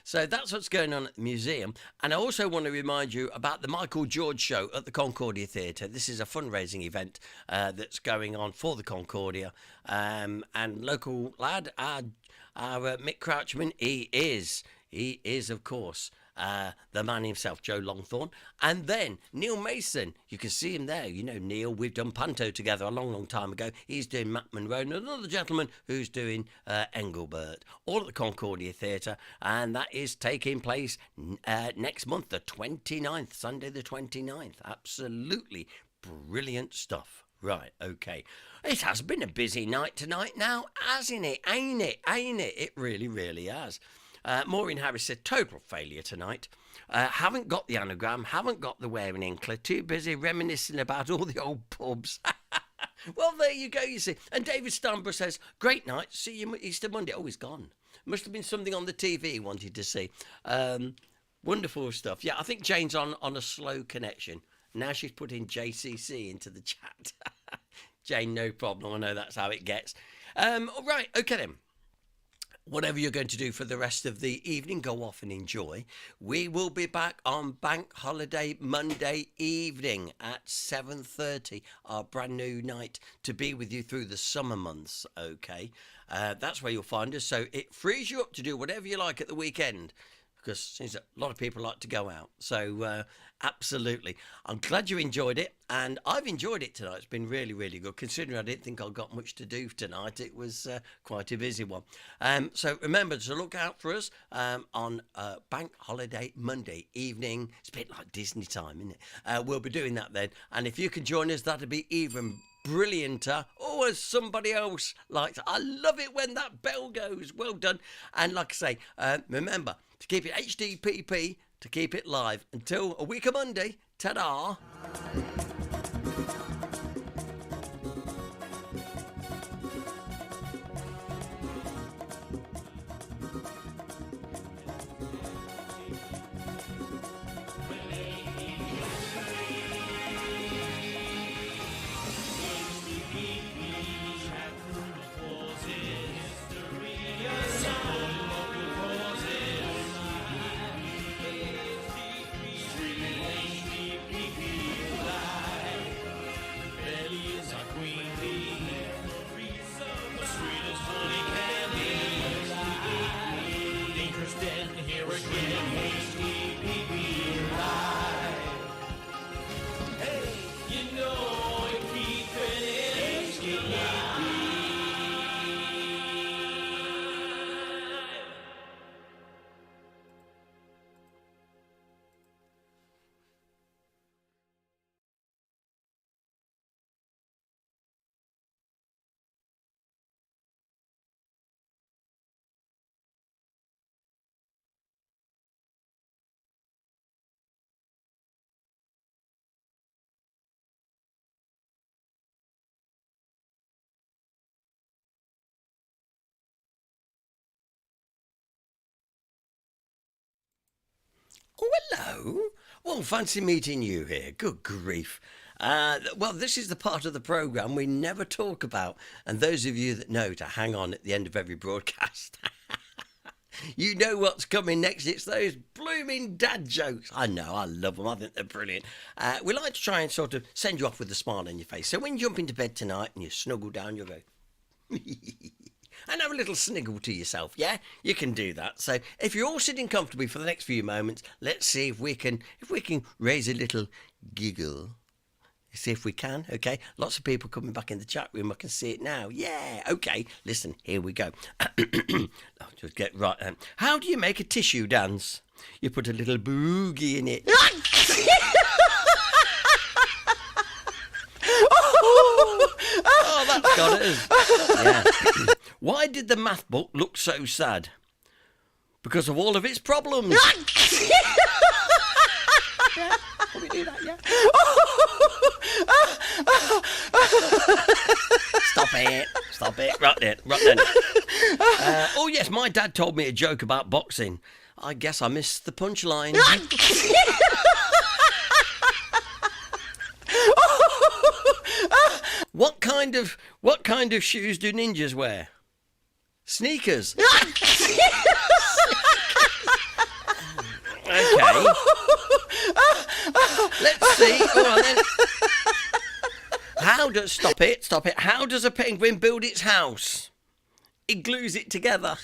So that's what's going on at the museum. And I also want to remind you about the Michael George Show at the Concordia Theatre. This is a fundraising event that's going on for the Concordia. And local lad, our Mick Crouchman, he is, of course, the man himself, Joe Longthorne. And then Neil Mason, you can see him there. You know Neil, we've done Panto together a long time ago. He's doing Matt Monroe, and another gentleman who's doing Engelbert, all at the Concordia Theatre. And that is taking place next month, the 29th, Sunday the 29th. Absolutely brilliant stuff. Right, okay. It has been a busy night tonight now, hasn't it? Ain't it? It really, really has. Maureen Harris said, total failure tonight. Haven't got the anagram, haven't got the Where in Hinckley, too busy reminiscing about all the old pubs. Well, there you go, you see. And David Stamborough says, great night, see you Easter Monday. Oh, he's gone. Must have been something on the TV he wanted to see. Wonderful stuff. Yeah, I think Jane's on a slow connection. Now she's putting JCC into the chat. Jane, no problem. I know that's how it gets. All right, okay then. Whatever you're going to do for the rest of the evening, go off and enjoy. We will be back on Bank Holiday Monday evening at 7:30, our brand new night to be with you through the summer months, okay? That's where you'll find us. So it frees you up to do whatever you like at the weekend, because it seems that a lot of people like to go out. So absolutely. I'm glad you enjoyed it, and I've enjoyed it tonight. It's been really, really good, considering I didn't think I got much to do tonight. It was quite a busy one. So remember to look out for us on Bank Holiday Monday evening. It's a bit like Disney time, isn't it? We'll be doing that then. And if you can join us, that'd be even brillianter. Oh, as somebody else likes. I love it when that bell goes. Well done. And like I say, remember to keep it HDPP, to keep it live until a week of Monday. Ta-da. Oh, hello. Well, fancy meeting you here. Good grief. Well, this is the part of the programme we never talk about, and those of you that know to hang on at the end of every broadcast. You know what's coming next. It's those blooming dad jokes. I know, I love them. I think they're brilliant. We like to try and sort of send you off with a smile on your face. So when you jump into bed tonight and you snuggle down, you'll go... and have a little sniggle to yourself, yeah? You can do that. So if you're all sitting comfortably for the next few moments, let's see if we can raise a little giggle. See if we can, okay? Lots of people coming back in the chat room. I can see it now. Yeah, okay. Listen, here we go. I'll just get right. How do you make a tissue dance? You put a little boogie in it. Oh, that's got it. Yeah. Why did the math book look so sad? Because of all of its problems. Yeah, can we do that, yeah? Stop it. Right then. Oh, yes, my dad told me a joke about boxing. I guess I missed the punchline. What kind of shoes do ninjas wear? Sneakers. Okay. Let's see. All right, then. Stop it. How does a penguin build its house? It glues it together.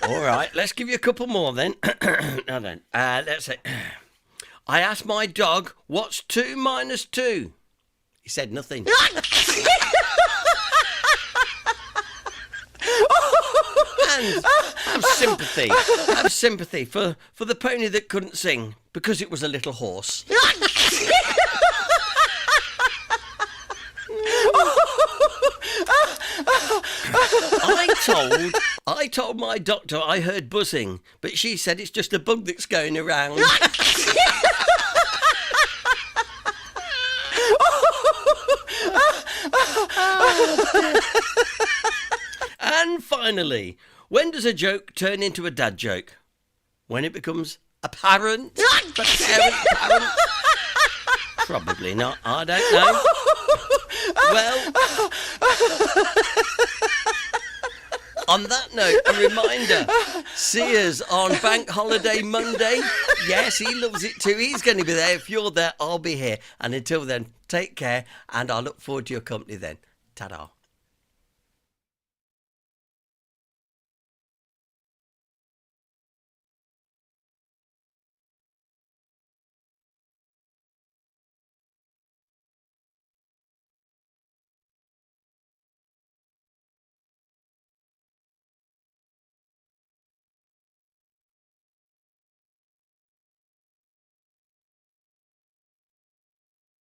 All right, let's give you a couple more then. Now then, let's say, I asked my dog, what's 2 minus 2? He said nothing. And have sympathy for the pony that couldn't sing because it was a little horse. I told my doctor I heard buzzing, but she said it's just a bug that's going around. And finally, when does a joke turn into a dad joke? When it becomes apparent? Apparent? Probably not. I don't know. Well, on that note, a reminder, see us on Bank Holiday Monday. Yes, he loves it too. He's going to be there. If you're there, I'll be here. And until then, take care, and I look forward to your company then. Ta-da.